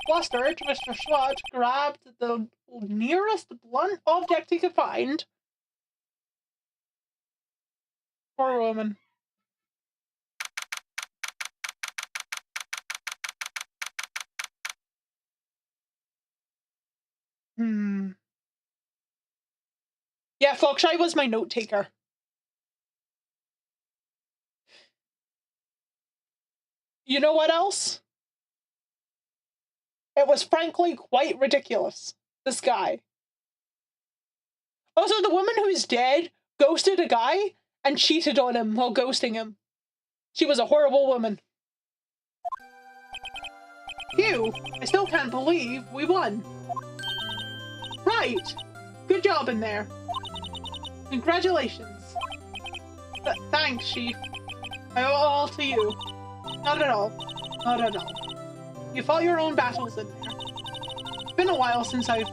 Flustered, Mr. Schwatt grabbed the nearest blunt object he could find. Poor woman. Yeah, Foxshy was my note taker. You know what else? It was frankly quite ridiculous. This guy. Also, the woman who is dead ghosted a guy and cheated on him while ghosting him. She was a horrible woman. Phew, I still can't believe we won. Right. Good job in there. Congratulations. Thanks, Chief. I owe it all to you. Not at all. Not at all. You fought your own battles in there. It's been a while since I've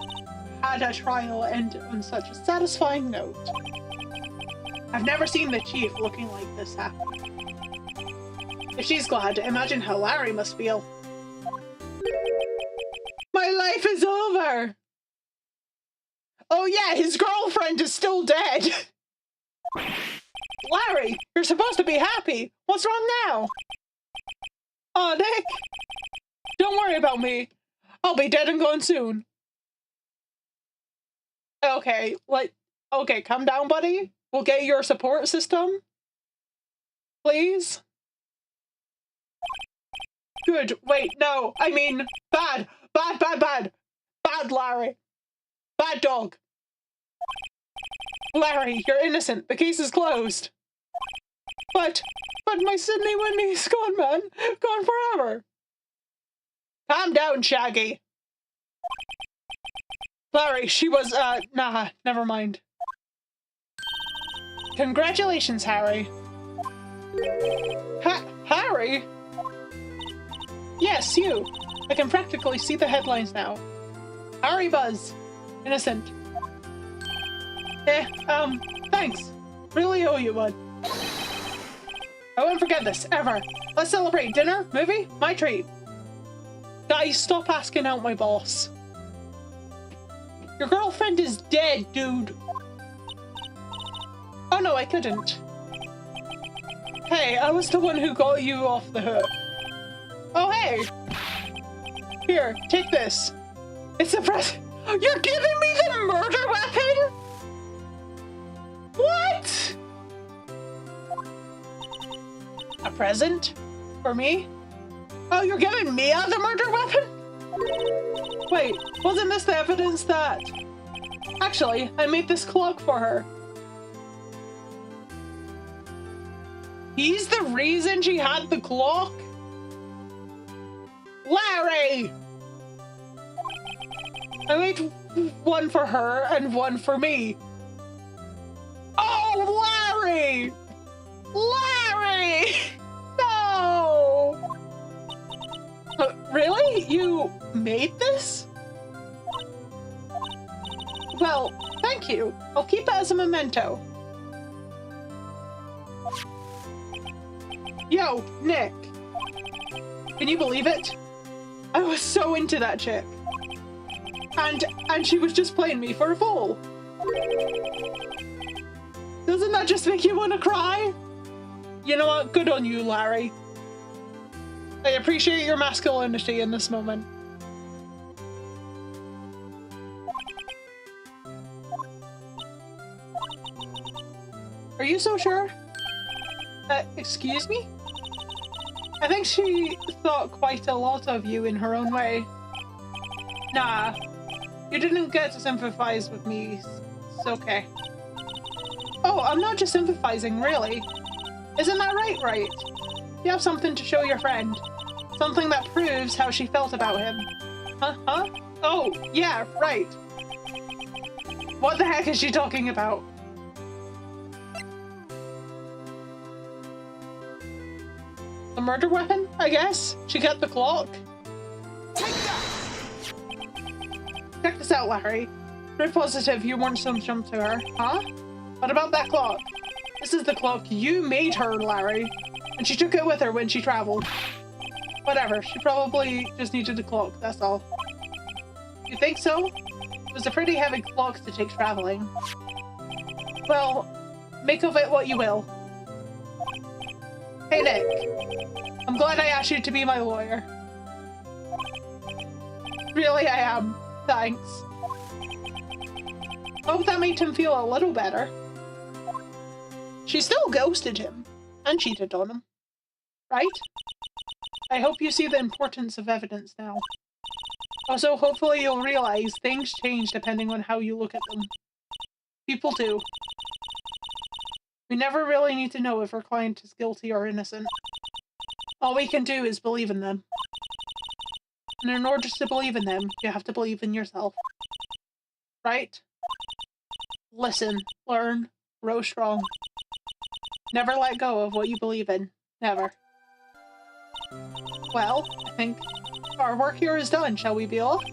had a trial end on such a satisfying note. I've never seen the Chief looking like this happy. If she's glad, imagine how Larry must feel. My life is over! Oh yeah, his girlfriend is still dead! Larry, you're supposed to be happy! What's wrong now? Aw, Nick! Don't worry about me. I'll be dead and gone soon. Okay, okay, calm down, buddy. We'll get your support system. Please? Good, wait, no, I mean, bad. Bad, bad, bad. Bad, Larry. Bad dog. Larry, you're innocent. The case is closed. But my Sydney Whitney's gone, man. Gone forever. Calm down, Shaggy. Larry, she was, nah, never mind. Congratulations, Harry. Harry? Yes, you. I can practically see the headlines now. Harry Buzz. Innocent. Thanks. Really owe you one. I won't forget this, ever. Let's celebrate. Dinner? Movie? My treat. Guys, stop asking out my boss. Your girlfriend is dead, dude. Oh no, I couldn't. Hey, I was the one who got you off the hook. Oh hey! Here, take this. It's a present. You're giving me the murder weapon? What? A present? For me? Oh, you're giving me the murder weapon? Wait, wasn't this the evidence that... Actually, I made this clock for her. He's the reason she had the clock? Larry! I made one for her and one for me. Oh, Larry! Larry! No! Really? You made this? Well, thank you. I'll keep it as a memento. Yo, Nick. Can you believe it? I was so into that chick. And she was just playing me for a fool. Doesn't that just make you want to cry? You know what? Good on you, Larry. I appreciate your masculinity in this moment. Are you so sure? Excuse me? I think she thought quite a lot of you in her own way. Nah, you didn't get to sympathize with me. It's okay. Oh, I'm not just sympathizing, really. Isn't that right? You have something to show your friend. Something that proves how she felt about him. Huh? Oh, yeah, right. What the heck is she talking about? A murder weapon, I guess? She got the clock? Take that! Check this out, Larry. Very positive you weren't some jump to her, huh? What about that clock? This is the clock you made her, Larry. And she took it with her when she traveled. Whatever, she probably just needed a clock, that's all. You think so? It was a pretty heavy clock to take traveling. Well, make of it what you will. Hey, Nick. I'm glad I asked you to be my lawyer. Really, I am. Thanks. Hope that made him feel a little better. She still ghosted him and cheated on him, right? I hope you see the importance of evidence now. Also, hopefully you'll realize things change depending on how you look at them. People do. We never really need to know if our client is guilty or innocent. All we can do is believe in them. And in order to believe in them, you have to believe in yourself. Right? Listen, learn, grow strong. Never let go of what you believe in. Never. Well, I think our work here is done. Shall we be off?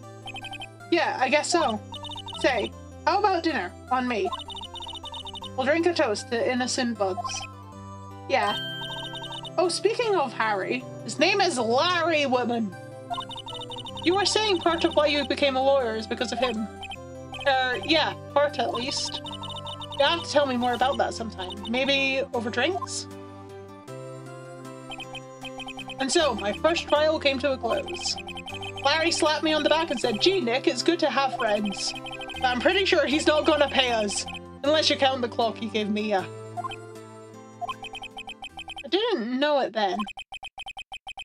Yeah, I guess so. Say, how about dinner? On me. We'll drink a toast to innocent bugs. Yeah. Oh, speaking of Harry, his name is Larry Woodman. You were saying part of why you became a lawyer is because of him. Yeah, part at least. You have to tell me more about that sometime. Maybe over drinks? And so, my first trial came to a close. Larry slapped me on the back and said, "Gee, Nick, it's good to have friends. But I'm pretty sure he's not gonna pay us. Unless you count the clock he gave me, I didn't know it then.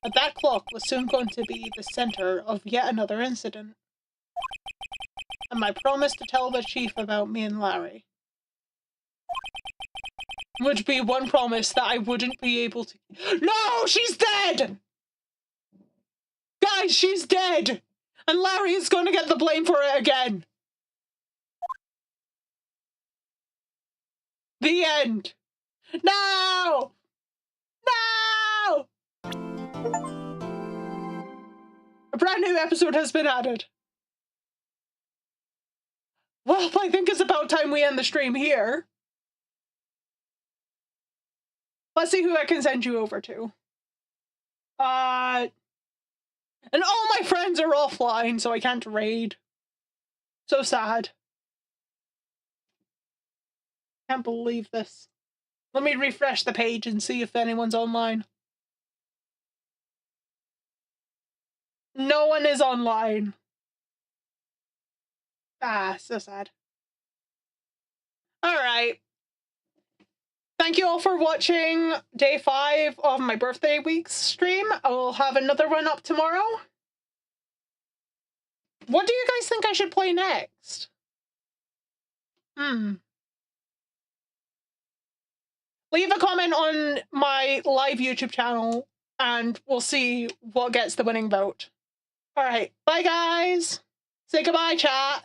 But that clock was soon going to be the center of yet another incident. And my promise to tell the chief about me and Larry would be one promise that I wouldn't be able to— No! She's dead! Guys, she's dead! And Larry is going to get the blame for it again! The end! No! No! A brand new episode has been added. Well, I think it's about time we end the stream here. Let's see who I can send you over to. And all my friends are offline, so I can't raid. So sad. Can't believe this. Let me refresh the page and see if anyone's online. No one is online. Ah, so sad. Alright. Thank you all for watching day 5 of my birthday week's stream. I will have another one up tomorrow. What do you guys think I should play next? Leave a comment on my live YouTube channel and we'll see what gets the winning vote. Alright, bye guys! Say goodbye, chat!